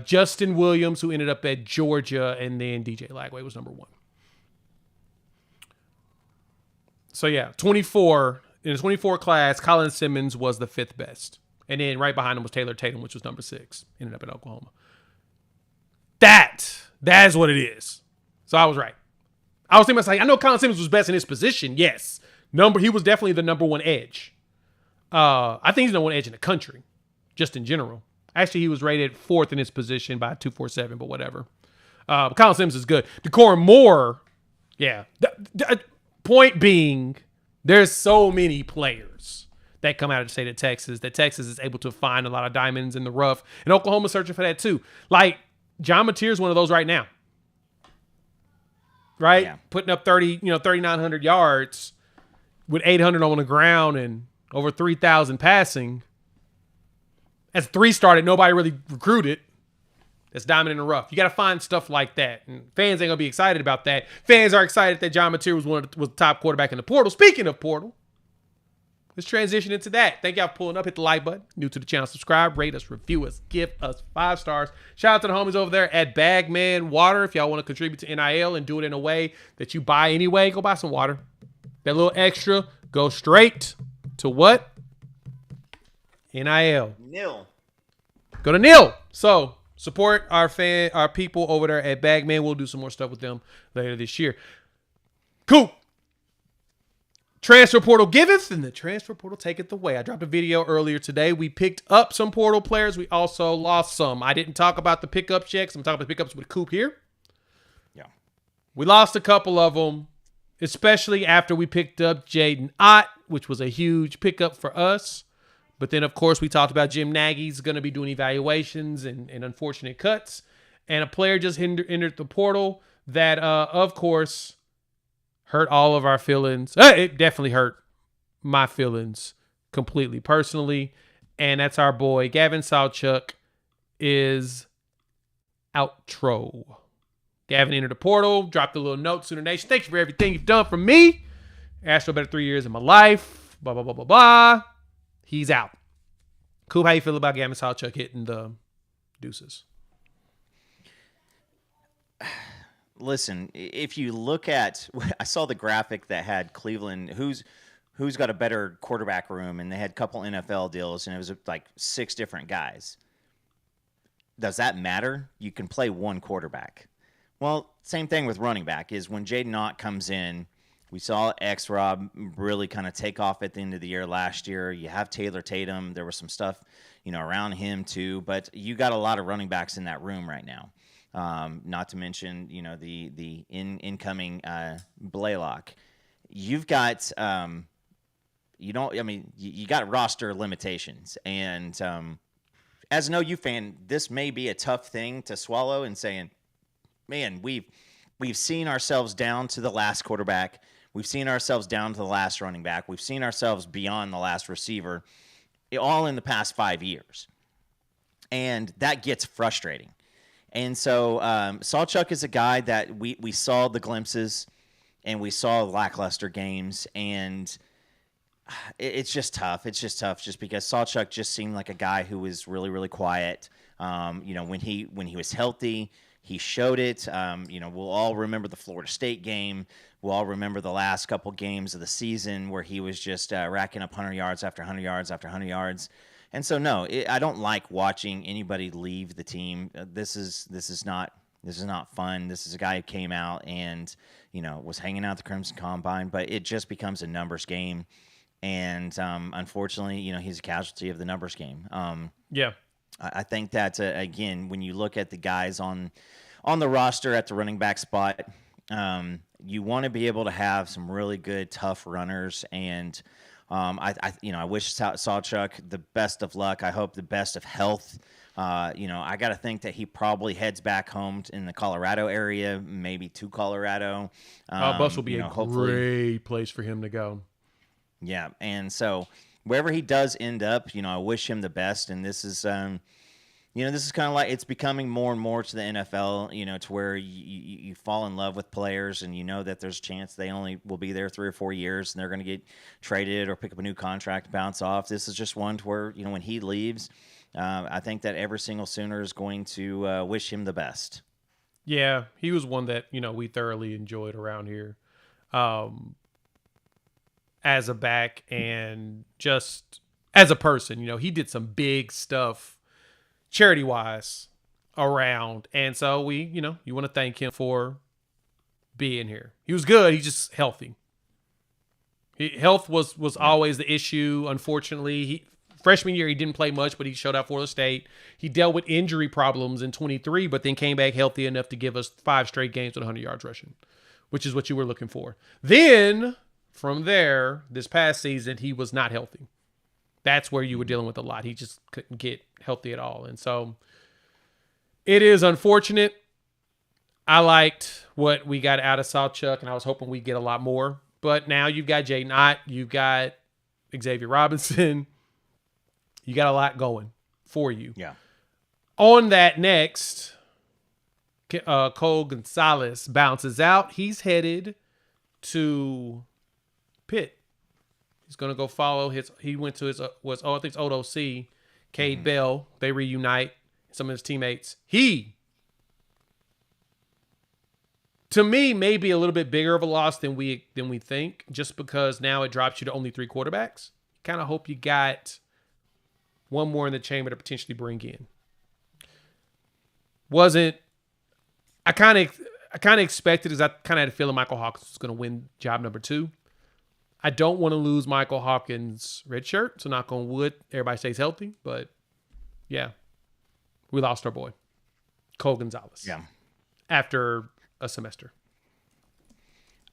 Justin Williams, who ended up at Georgia, and then DJ Lagway was number 1. So, yeah, 24. In the 24 class, Colin Simmons was the 5th best. And then right behind him was Taylor Tatum, which was number 6. Ended up at Oklahoma. That is what it is. So I was right. I was thinking, I know Colin Simmons was best in his position. Yes. He was definitely the number 1 edge. I think he's the number 1 edge in the country, just in general. Actually, he was rated 4th in his position by 247, but whatever. Colin Simmons is good. Decorum Moore, yeah. Point being, there's so many players that come out of the state of Texas that Texas is able to find a lot of diamonds in the rough. And Oklahoma's searching for that too. Like, John Mateer is one of those right now. Right? Yeah. Putting up 3,900 yards with 800 on the ground and over 3,000 passing. As 3 started, nobody really recruited. That's diamond in the rough. You got to find stuff like that. And fans ain't going to be excited about that. Fans are excited that John Mateer was the top quarterback in the portal. Speaking of portal, let's transition into that. Thank y'all for pulling up. Hit the like button. New to the channel, subscribe, rate us, review us, give us 5 stars. Shout out to the homies over there at Bagman Water. If y'all want to contribute to NIL and do it in a way that you buy anyway, go buy some water. That little extra, go straight to what? NIL. Nil. Go to nil. So support our people over there at Bagman. We'll do some more stuff with them later this year. Coop. Transfer portal giveth, and the transfer portal taketh away. I dropped a video earlier today. We picked up some portal players. We also lost some. I didn't talk about the pickup checks. I'm talking about the pickups with Coop here. Yeah. We lost a couple of them, especially after we picked up Jaden Ott, which was a huge pickup for us. But then, of course, we talked about Jim Nagy's going to be doing evaluations and unfortunate cuts. And a player just entered the portal that, of course, hurt all of our feelings. It definitely hurt my feelings completely, personally. And that's our boy, Gavin Sawchuk, is outro. Gavin entered the portal, dropped a little note, Sooner Nation. Thank you for everything you've done for me. Asked for a better 3 years in my life. Blah, blah, blah, blah, blah. He's out. Cool. How you feel about Gavin Sawchuk hitting the deuces? Listen, if you look at, I saw the graphic that had Cleveland, who's got a better quarterback room, and they had a couple NFL deals, and it was like 6 different guys. Does that matter? You can play one quarterback. Well, same thing with running back is when Jaden Ott comes in, we saw X-Rob really kind of take off at the end of the year last year. You have Taylor Tatum. There was some stuff, around him too, but you got a lot of running backs in that room right now. Not to mention, the incoming Blaylock. You've got, you got roster limitations. And as an OU fan, this may be a tough thing to swallow and saying, man, we've seen ourselves down to the last quarterback. We've seen ourselves down to the last running back. We've seen ourselves beyond the last receiver, all in the past 5 years. And that gets frustrating. And so Sawchuk is a guy that we saw the glimpses and we saw lackluster games, and it's just tough. It's just tough just because Sawchuk just seemed like a guy who was really, really quiet. When he was healthy, he showed it. We'll all remember the Florida State game. We'll all remember the last couple games of the season where he was just racking up 100 yards after 100 yards after 100 yards. And so, no, I don't like watching anybody leave the team. This is not fun. This is a guy who came out and was hanging out at the Crimson Combine, but it just becomes a numbers game. And unfortunately, he's a casualty of the numbers game. Yeah. I think that again, when you look at the guys on the roster at the running back spot, you want to be able to have some really good, tough runners. And I wish Sawchuk the best of luck. I hope the best of health I got to think that he probably heads back home in the Colorado area, maybe to Colorado. Bus will be a hopefully, great place for him to go. Yeah, and so wherever he does end up, I wish him the best. And this is, this is kind of like it's becoming more and more to the NFL, to where you fall in love with players and you know that there's a chance they only will be there 3 or 4 years and they're going to get traded or pick up a new contract, bounce off. This is just one to where, when he leaves, I think that every single Sooner is going to wish him the best. Yeah, he was one that, we thoroughly enjoyed around here as a back and just as a person. He did some big stuff charity-wise around. And so you want to thank him for being here. He was good. He's just healthy. Health was always the issue. Unfortunately, freshman year, he didn't play much, but he showed out for the state. He dealt with injury problems in 23, but then came back healthy enough to give us 5 straight games with 100 yards rushing, which is what you were looking for. Then, from there, this past season, he was not healthy. That's where you were dealing with a lot. He just couldn't get healthy at all. And so it is unfortunate. I liked what we got out of Sawchuk, and I was hoping we'd get a lot more. But now you've got Jay Knott, you've got Xavier Robinson. You got a lot going for you. Yeah. On that next, Cole Gonzalez bounces out. He's headed to Pitt. He's going to go follow he went to his, I think it's old OC, Cade Bell. They reunite, some of his teammates. To me, maybe a little bit bigger of a loss than we think, just because now it drops you to only 3 quarterbacks. Kind of hope you got one more in the chamber to potentially bring in. I kind of expected, because I kind of had a feeling Michael Hawkins was going to win job number 2. I don't want to lose Michael Hawkins' red shirt, so knock on wood, everybody stays healthy. But, yeah, we lost our boy, Cole Gonzalez. Yeah. After a semester.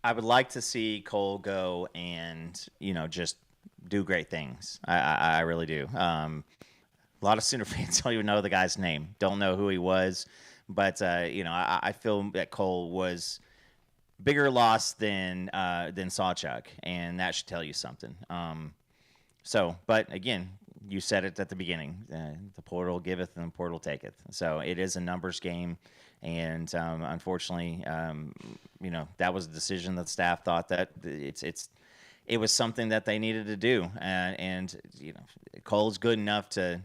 I would like to see Cole go and, just do great things. I really do. A lot of Sooner fans don't even know the guy's name, don't know who he was. But, I feel that Cole was bigger loss than Sawchuk, and that should tell you something. But again, you said it at the beginning: the portal giveth and the portal taketh. So it is a numbers game, and unfortunately, that was a decision that the staff thought that it was something that they needed to do, and Cole's good enough to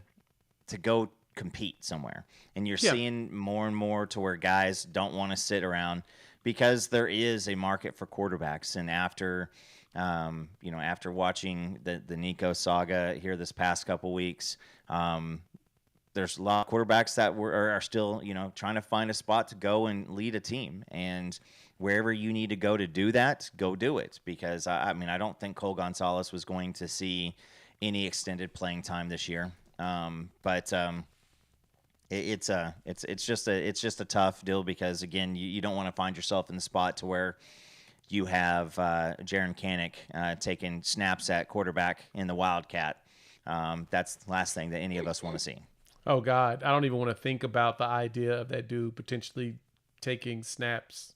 go compete somewhere, and you're seeing more and more to where guys don't want to sit around, because there is a market for quarterbacks. And after watching the Nico saga here this past couple weeks, there's a lot of quarterbacks that are still, trying to find a spot to go and lead a team. And wherever you need to go to do that, go do it. Because I don't think Cole Gonzalez was going to see any extended playing time this year. It's just a tough deal, because again, you don't want to find yourself in the spot to where you have Jaron Kanik taking snaps at quarterback in the Wildcat. That's the last thing that any of us want to see. Oh God, I don't even want to think about the idea of that dude potentially taking snaps.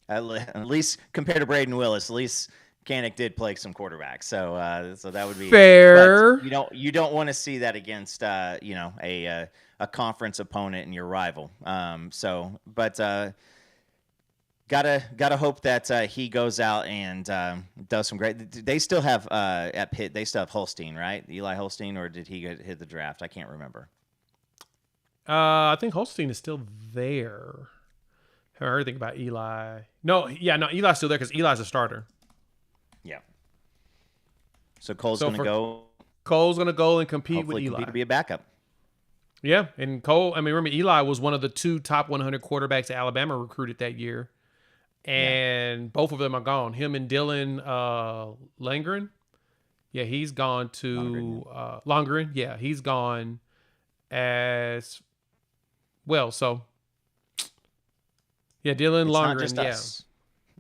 At least compared to Braden Willis, at least Kanik did play some quarterbacks, so that would be fair. You don't want to see that against a conference opponent and your rival. Gotta hope that he goes out and does some great. They still have at Pitt. They still have Holstein, right? Eli Holstein, or did he hit the draft? I can't remember. I think Holstein is still there. Haven't heard anything about Eli. No, Eli's still there because Eli's a starter. Yeah. So Cole's going to go. Cole's going to go and compete with Eli. Compete to be a backup. Yeah, and Cole. Remember Eli was one of the 2 top 100 quarterbacks that Alabama recruited that year. And both of them are gone. Him and Dylan Langren. Yeah, he's gone to Longren. Yeah, he's gone as well. So, yeah, Dylan Longren.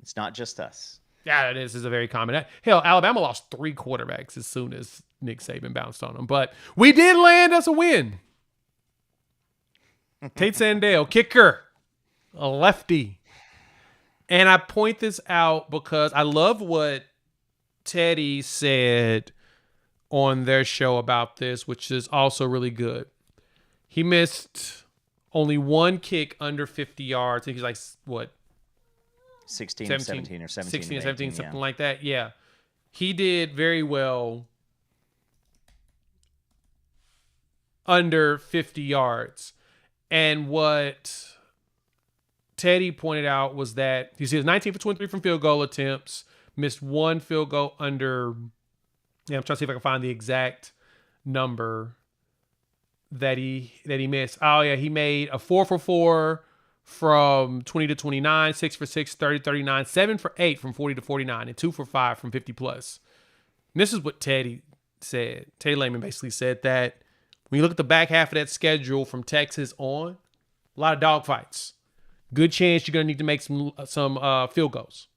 It's not just us. Yeah, this is a very common. Hell, Alabama lost 3 quarterbacks as soon as Nick Saban bounced on them. But we did land us a win. Tate Sandell, kicker, a lefty. And I point this out because I love what Teddy said on their show about this, which is also really good. He missed only one kick under 50 yards. I think he's like, what? 16 or 17 or 17 16 or 17, 18, something like that. Yeah. He did very well under 50 yards. And what Teddy pointed out was that he was 19 for 23 from field goal attempts, missed one field goal under. Yeah, I'm trying to see if I can find the exact number that he missed. Oh yeah, he made a 4 for 4 from 20 to 29, 6 for 6, 30 to 39, 7 for 8 from 40 to 49, and 2 for 5 from 50 plus. And this is what Teddy said. Teddy Lehman basically said that when you look at the back half of that schedule from Texas on, a lot of dogfights. Good chance you're going to need to make some field goals.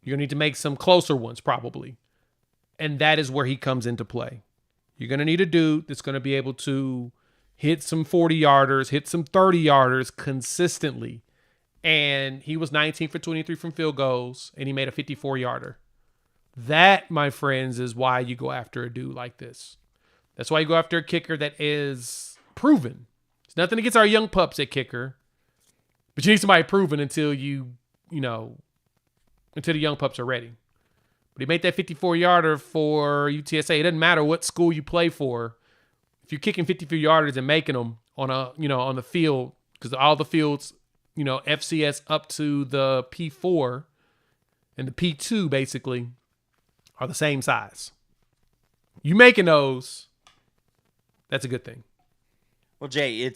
You're going to need to make some closer ones probably. And that is where he comes into play. You're going to need a dude that's going to be able to hit some 40-yarders, hit some 30-yarders consistently. And he was 19 for 23 from field goals, and he made a 54-yarder. That, my friends, is why you go after a dude like this. That's why you go after a kicker that is proven. It's nothing against our young pups at kicker, but you need somebody proven until until the young pups are ready. But he made that 54-yarder for UTSA. It doesn't matter what school you play for. If you're kicking 54-yarders and making them on the field, because all the fields, FCS up to the P4 and the P2 basically are the same size. You making those, that's a good thing. Well, Jay,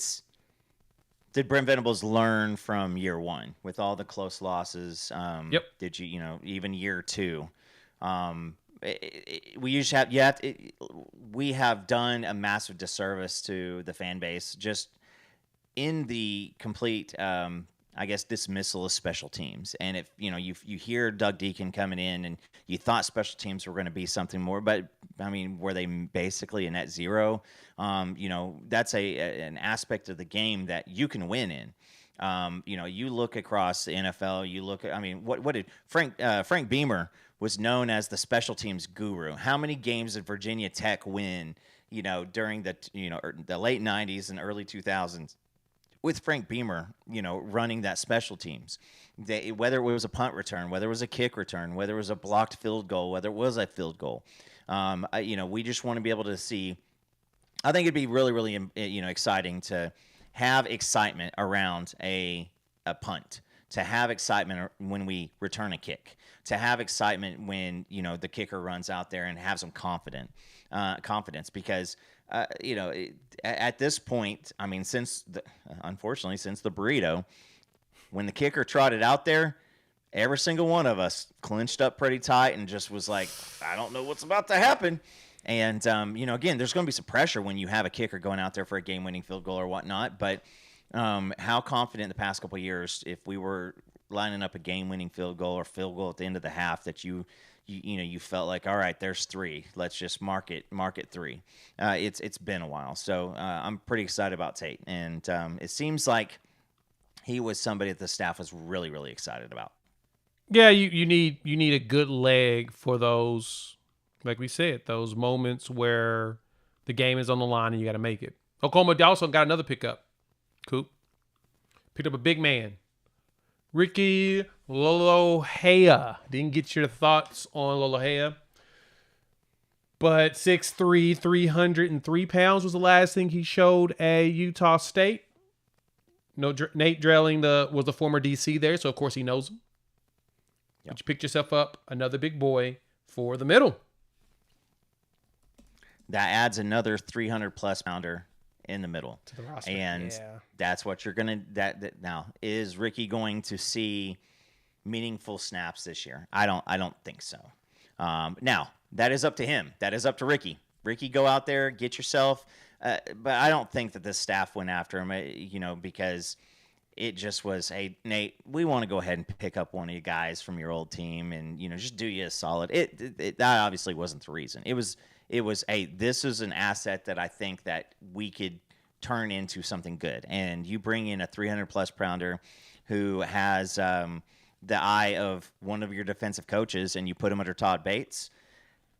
did Brent Venables learn from year one with all the close losses? Yep. Did even year two? We have done a massive disservice to the fan base just in the complete, dismissal of special teams. And if you hear Doug Deacon coming in, and you thought special teams were going to be something more, but I mean, were they basically a net zero? That's an aspect of the game that you can win in. You look across the NFL. You look at, what did Frank Beamer was known as the special teams guru. How many games did Virginia Tech win? During the late '90s and early 2000s. With Frank Beamer, running that special teams, whether it was a punt return, whether it was a kick return, whether it was a blocked field goal, whether it was a field goal, we just want to be able to see. I think it'd be really, really, exciting to have excitement around a punt, to have excitement when we return a kick, to have excitement when the kicker runs out there and have some confidence, because. At this point, unfortunately, since the burrito, when the kicker trotted out there, every single one of us clinched up pretty tight and just was like, I don't know what's about to happen. And, again, there's going to be some pressure when you have a kicker going out there for a game-winning field goal or whatnot. But how confident in the past couple of years, if we were lining up a game-winning field goal or field goal at the end of the half, that you felt like, all right, there's three. Let's just mark it three. It's been a while, so I'm pretty excited about Tate, and it seems like he was somebody that the staff was really, really excited about. Yeah, you need a good leg for those, like we said, those moments where the game is on the line and you got to make it. Oklahoma also got another pickup. Coop picked up a big man. Ricky Lolohea. Didn't get your thoughts on Lolohea. But 6'3", 303 pounds was the last thing he showed at Utah State. Nate Drelling was the former DC there, so of course he knows him. Yep. But you picked yourself up another big boy for the middle. That adds another 300-plus pounder in the middle to the roster. And that's what you're gonna that now. Is Ricky going to see meaningful snaps this year? I don't think so. Now that is up to him. That is up to Ricky. Ricky, go out there, get yourself. But I don't think that this staff went after him, because it just was, hey, Nate, we want to go ahead and pick up one of you guys from your old team and, just do you a solid. That obviously wasn't the reason. It was, hey, this is an asset that I think that we could turn into something good. And you bring in a 300-plus pounder who has the eye of one of your defensive coaches, and you put him under Todd Bates.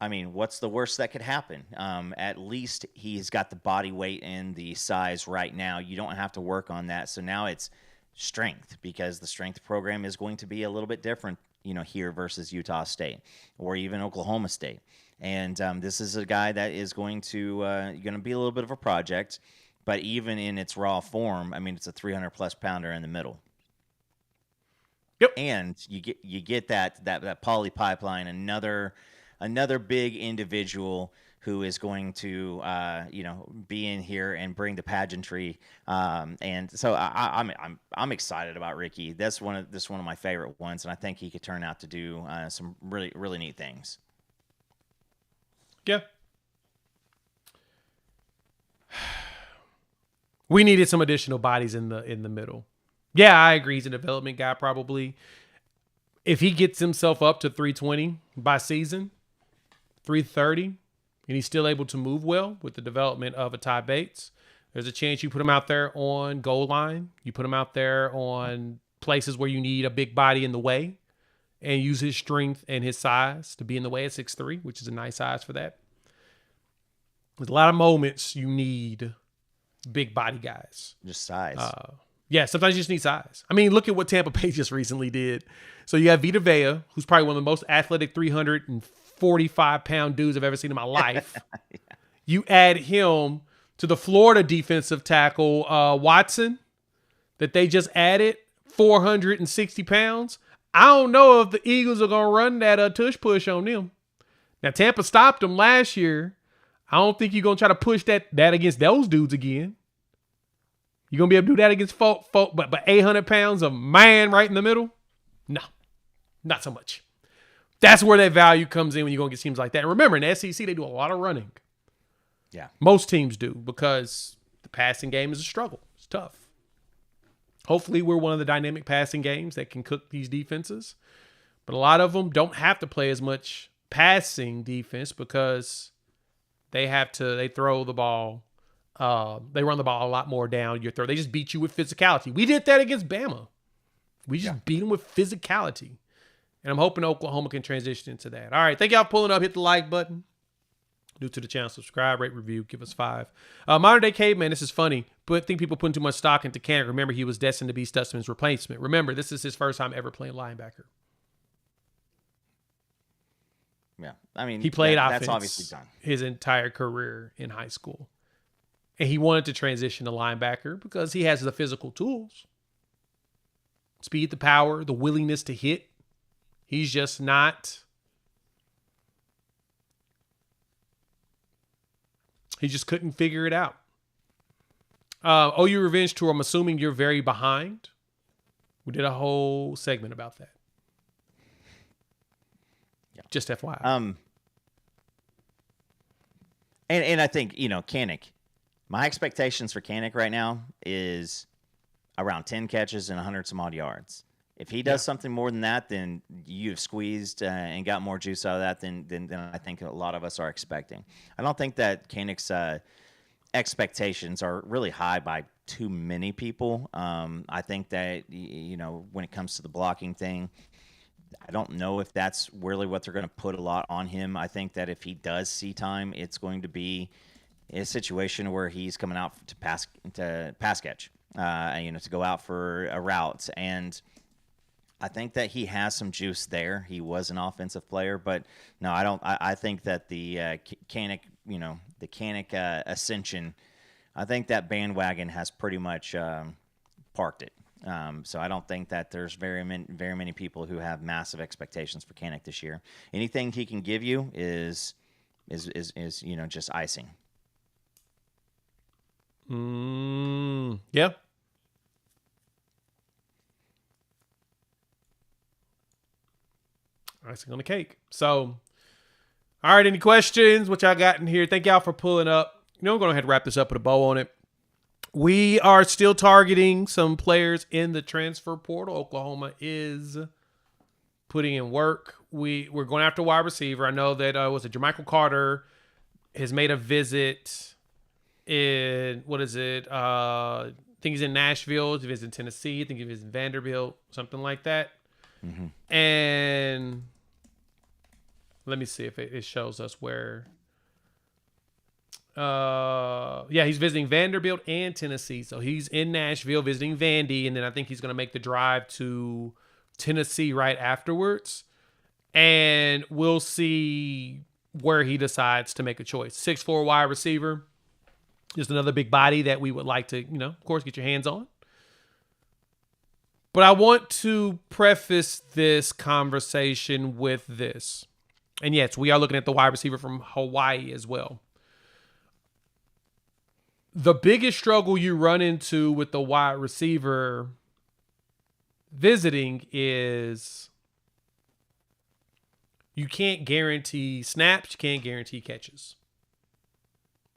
I mean, what's the worst that could happen? At least he's got the body weight and the size right now. You don't have to work on that. So now it's strength, because the strength program is going to be a little bit different, here versus Utah State or even Oklahoma State. And this is a guy that is going to be a little bit of a project, but even in its raw form, I mean, it's a 300-plus pounder in the middle. Yep. And you get that poly pipeline, another big individual who is going to be in here and bring the pageantry. And so I'm excited about Ricky. That's one of my favorite ones, and I think he could turn out to do some really, really neat things. Yeah. We needed some additional bodies in the middle. Yeah, I agree. He's a development guy probably. If he gets himself up to 320 by season, 330, and he's still able to move well with the development of a Ty Bates, there's a chance you put him out there on goal line. You put him out there on places where you need a big body in the way and use his strength and his size to be in the way at 6'3", which is a nice size for that. There's a lot of moments you need big body guys. Just size. Yeah, sometimes you just need size. I mean, look at what Tampa Bay just recently did. So you have Vita Vea, who's probably one of the most athletic 345-pound dudes I've ever seen in my life. Yeah. You add him to the Florida defensive tackle, Watson, that they just added, 460 pounds. I don't know if the Eagles are going to run that tush push on them. Now, Tampa stopped them last year. I don't think you're going to try to push that against those dudes again. You going to be able to do that against folk, but 800 pounds of man right in the middle? No, not so much. That's where that value comes in when you're going to get teams like that. And remember, in the SEC, they do a lot of running. Yeah. Most teams do, because the passing game is a struggle. It's tough. Hopefully, we're one of the dynamic passing games that can cook these defenses. But a lot of them don't have to play as much passing defense because they throw the ball. They run the ball a lot more down your throat. They just beat you with physicality. We did that against Bama. We just beat them with physicality. And I'm hoping Oklahoma can transition into that. All right. Thank y'all for pulling up. Hit the like button. New to the channel, subscribe, rate, review, give us 5. Modern day caveman, this is funny, but I think people putting too much stock into Cannon. Remember, he was destined to be Stutzman's replacement. Remember, this is his first time ever playing linebacker. Yeah. I mean, he played offense that's obviously done his entire career in high school. And he wanted to transition to linebacker because he has the physical tools. Speed, the power, the willingness to hit. He's just not. He just couldn't figure it out. OU Revenge Tour, I'm assuming you're very behind. We did a whole segment about that. Yeah. Just FYI. And I think, Kanik, my expectations for Kanik right now is around 10 catches and 100 some odd yards. If he does something more than that, then you've squeezed and got more juice out of that than I think a lot of us are expecting. I don't think that Kanik's expectations are really high by too many people. I think that, when it comes to the blocking thing, I don't know if that's really what they're going to put a lot on him. I think that if he does see time, it's going to be a situation where he's coming out to pass catch, to go out for a route. And I think that he has some juice there. He was an offensive player, but no, I don't. I think that the Kanik, the Kanik ascension, I think that bandwagon has pretty much parked it. So I don't think that there's very many people who have massive expectations for Kanik this year. Anything he can give you is just icing. Yeah. Icing on the cake. So, all right, any questions? What y'all got in here? Thank y'all for pulling up. I'm going to go ahead and wrap this up with a bow on it. We are still targeting some players in the transfer portal. Oklahoma is putting in work. We're going after wide receiver. I know that was it Jermichael Carter has made a visit in, what is it? I think he's in Nashville. He's in Tennessee. I think he's in Vanderbilt, something like that. Mm-hmm. And let me see if it shows us where. Yeah, he's visiting Vanderbilt and Tennessee. So he's in Nashville visiting Vandy, and then I think he's going to make the drive to Tennessee right afterwards. And we'll see where he decides to make a choice. 6'4" wide receiver. Just another big body that we would like to, of course, get your hands on. But I want to preface this conversation with this. And yes, we are looking at the wide receiver from Hawaii as well. The biggest struggle you run into with the wide receiver visiting is you can't guarantee snaps, you can't guarantee catches.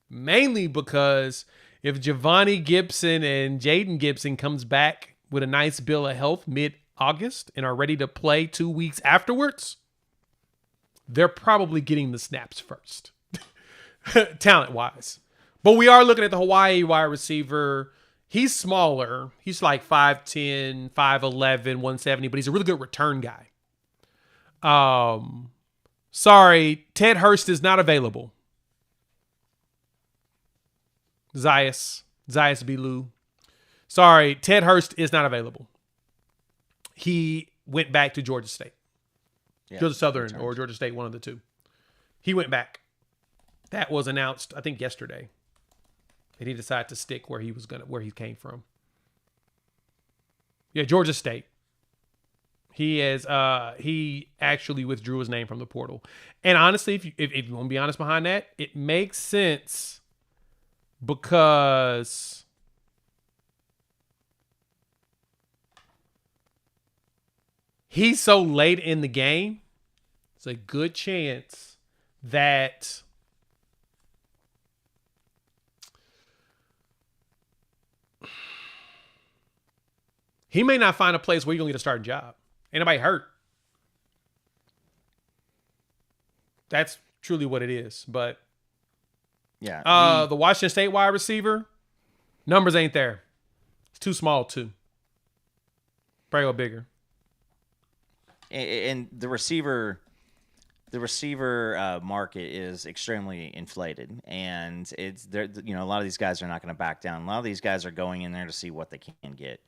Mainly because if Giovanni Gibson and Jaden Gibson comes back with a nice bill of health mid-August and are ready to play 2 weeks afterwards, they're probably getting the snaps first, talent-wise. But we are looking at the Hawaii wide receiver. He's smaller. He's like 5'10", 5'11", 170, but he's a really good return guy. Sorry, Ted Hurst is not available. Zayas Bilou. Sorry, Ted Hurst is not available. He went back to Georgia State. Yeah, Georgia Southern or Georgia State, one of the two. He went back. That was announced, I think, yesterday. And he decided to stick where he came from. Yeah, Georgia State. He actually withdrew his name from the portal. And honestly, if you want to be honest behind that, it makes sense because he's so late in the game. It's a good chance that he may not find a place where you're going to get a starting job. Ain't nobody hurt. That's truly what it is. But yeah, the Washington State wide receiver, numbers ain't there. It's too small, too. Probably go bigger. And the receiver market is extremely inflated, and it's there. A lot of these guys are not going to back down. A lot of these guys are going in there to see what they can get.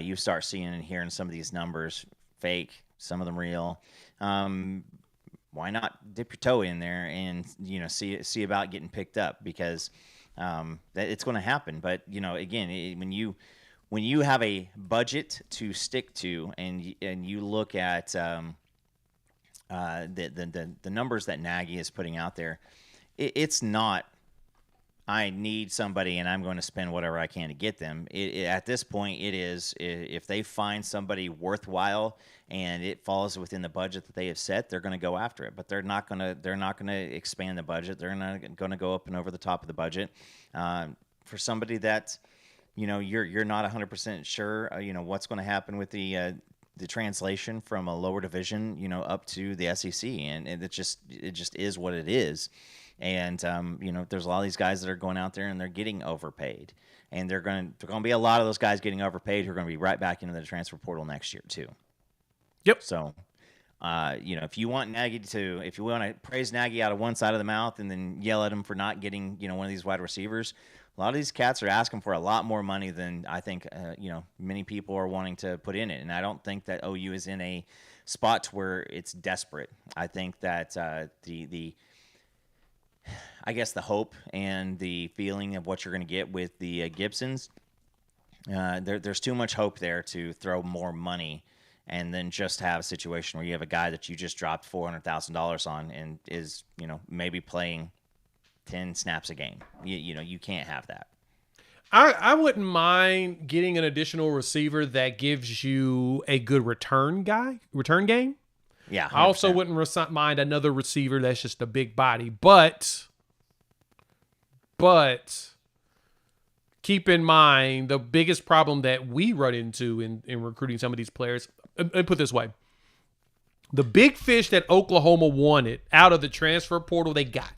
You start seeing and hearing some of these numbers fake, some of them real. Why not dip your toe in there and see about getting picked up, because it's going to happen. But again, when you have a budget to stick to, and you look at the numbers that Nagy is putting out there, it's not, I need somebody and I'm going to spend whatever I can to get them. At this point, it is, if they find somebody worthwhile and it falls within the budget that they have set, they're going to go after it. But they're not going to expand the budget. They're not going to go up and over the top of the budget. For somebody that you're not 100% sure what's going to happen with the translation from a lower division up to the SEC, and it just is what it is. And there's a lot of these guys that are going out there and they're getting overpaid, and they're going to be a lot of those guys getting overpaid who are going to be right back into the transfer portal next year too. Yep. So, if you want to praise Nagy out of one side of the mouth and then yell at him for not getting one of these wide receivers, a lot of these cats are asking for a lot more money than I think many people are wanting to put in it. And I don't think that OU is in a spot where it's desperate. I think that I guess the hope and the feeling of what you're going to get with the Gibsons, there's too much hope there to throw more money and then just have a situation where you have a guy that you just dropped $400,000 on and is maybe playing 10 snaps a game. You can't have that. I wouldn't mind getting an additional receiver that gives you a good return game. Yeah, 100%. I also wouldn't mind another receiver that's just a big body. But keep in mind the biggest problem that we run into in recruiting some of these players, and put it this way, the big fish that Oklahoma wanted out of the transfer portal they got.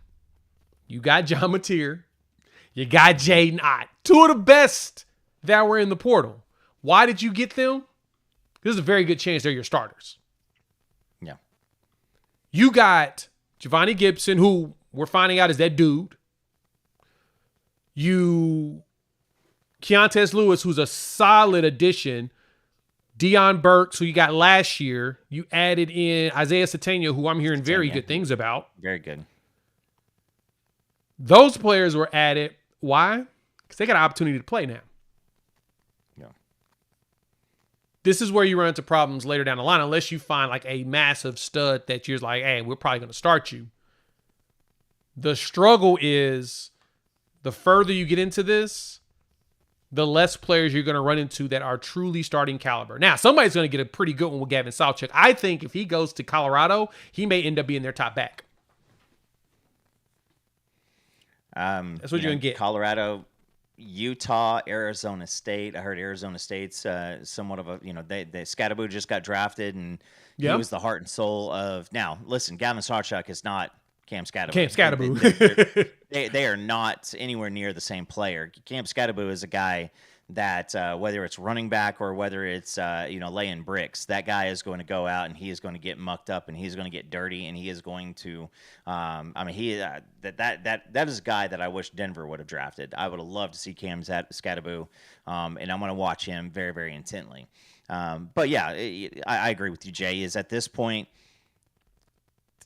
You got John Mateer. You got Jaden Ott. Two of the best that were in the portal. Why did you get them? There's a very good chance they're your starters. Yeah. You got Giovanni Gibson, who we're finding out is that dude. Keontae Lewis, who's a solid addition. Deion Burks, who you got last year. You added in Isaiah Sategna, who I'm hearing very good things about. Very good. Those players were added. Why? Because they got an opportunity to play now. Yeah. This is where you run into problems later down the line, unless you find like a massive stud that you're like, hey, we're probably going to start you. The struggle is the further you get into this, the less players you're going to run into that are truly starting caliber. Now, somebody's going to get a pretty good one with Gavin Sawchuk. I think if he goes to Colorado, he may end up being their top back. That's what you're going to get. Colorado, Utah, Arizona State. I heard Arizona State's somewhat of a, they Scadaboo just got drafted, and he was the heart and soul of. Now, listen, Gavin Sawchuk is not Cam Scadaboo. They are not anywhere near the same player. Cam Scadaboo is a guy that whether it's running back or whether it's laying bricks, that guy is going to go out and he is going to get mucked up and he's going to get dirty and he is going to. That is a guy that I wish Denver would have drafted. I would have loved to see Cam Scadaboo, and I'm going to watch him very, very intently. But yeah, I agree with you, Jay. Is at this point.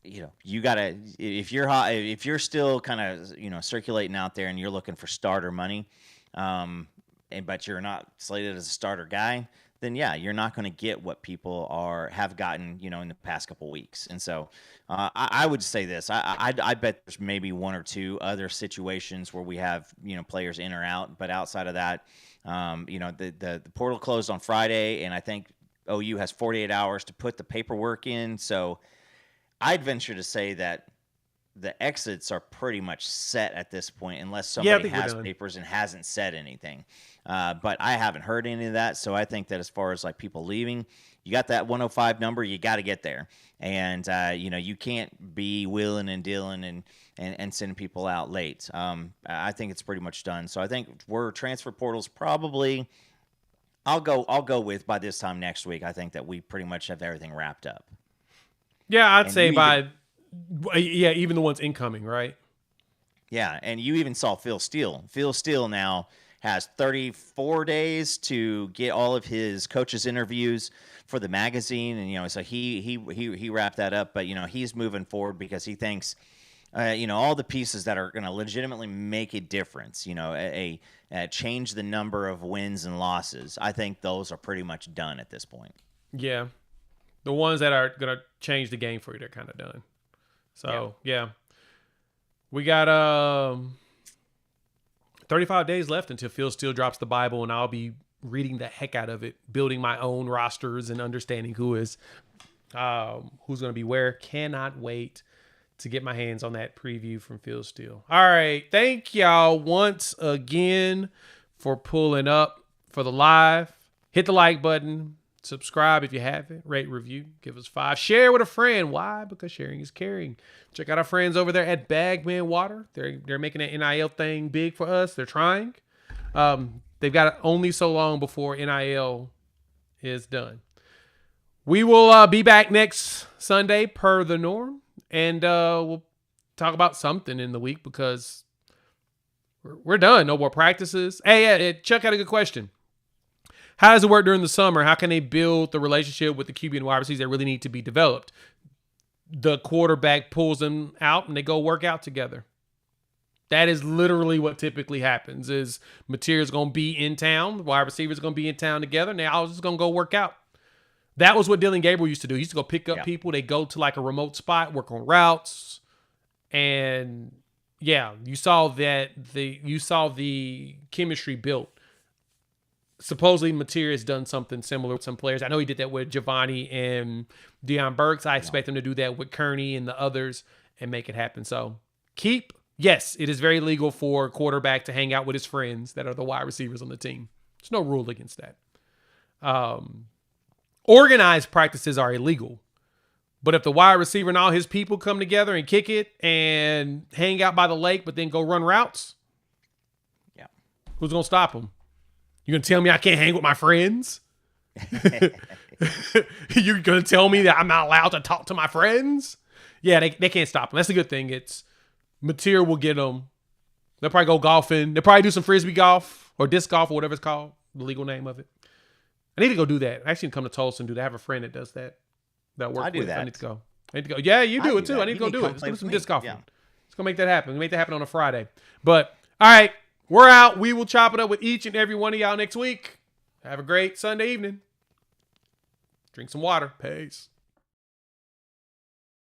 You gotta if you're still kind of circulating out there and you're looking for starter money, but you're not slated as a starter guy, then yeah, you're not going to get what people have gotten in the past couple weeks. And so I would say this: I bet there's maybe one or two other situations where we have players in or out, but outside of that, the portal closed on Friday, and I think OU has 48 hours to put the paperwork in. So I'd venture to say that the exits are pretty much set at this point, unless somebody has papers and hasn't said anything. But I haven't heard any of that, so I think that as far as like people leaving, you got that 105 number, you got to get there, and you can't be wheeling and dealing and sending people out late. I think it's pretty much done. So I think we're transfer portals probably. I'll go with by this time next week. I think that we pretty much have everything wrapped up. Yeah, I'd say even the ones incoming, right? Yeah, and you even saw Phil Steele. Phil Steele now has 34 days to get all of his coaches' interviews for the magazine, and so he wrapped that up. But he's moving forward because he thinks, all the pieces that are going to legitimately make a difference. Change the number of wins and losses. I think those are pretty much done at this point. Yeah. The ones that are going to change the game for you, they're kind of done. So, yeah. We got 35 days left until Phil Steele drops the Bible, and I'll be reading the heck out of it, building my own rosters and understanding who's going to be where. Cannot wait to get my hands on that preview from Phil Steele. All right. Thank y'all once again for pulling up for the live. Hit the like button. Subscribe if you haven't. Rate, review. Give us 5. Share with a friend. Why? Because sharing is caring. Check out our friends over there at Bagman Water. They're making that NIL thing big for us. They're trying. They've got only so long before NIL is done. We will be back next Sunday per the norm. And we'll talk about something in the week because we're done. No more practices. Hey, Chuck had a good question. How does it work during the summer? How can they build the relationship with the QB and wide receivers that really need to be developed? The quarterback pulls them out and they go work out together. That is literally what typically happens is material's going to be in town. The wide receivers are going to be in town together. And they're all just going to go work out. That was what Dylan Gabriel used to do. He used to go pick up people. They go to like a remote spot, work on routes. And yeah, you saw the chemistry built. Supposedly, Mateer has done something similar with some players. I know he did that with Giovanni and Deion Burks. I expect him to do that with Kearney and the others and make it happen. So, yes, it is very legal for a quarterback to hang out with his friends that are the wide receivers on the team. There's no rule against that. Organized practices are illegal. But if the wide receiver and all his people come together and kick it and hang out by the lake, but then go run routes, Who's going to stop them? You going to tell me I can't hang with my friends? You're going to tell me that I'm not allowed to talk to my friends? Yeah, they can't stop them. That's the good thing. It's material will get them. They'll probably go golfing. They'll probably do some frisbee golf or disc golf or whatever it's called, the legal name of it. I need to go do that. I actually come to Tulsa and do that. I have a friend that does that. That works. I do that. I need to go. Yeah, you do it too. I need to go do it. Let's go do some disc golfing. Yeah. Let's go make that happen. We make that happen on a Friday. But all right, we're out. We will chop it up with each and every one of y'all next week. Have a great Sunday evening. Drink some water. Peace.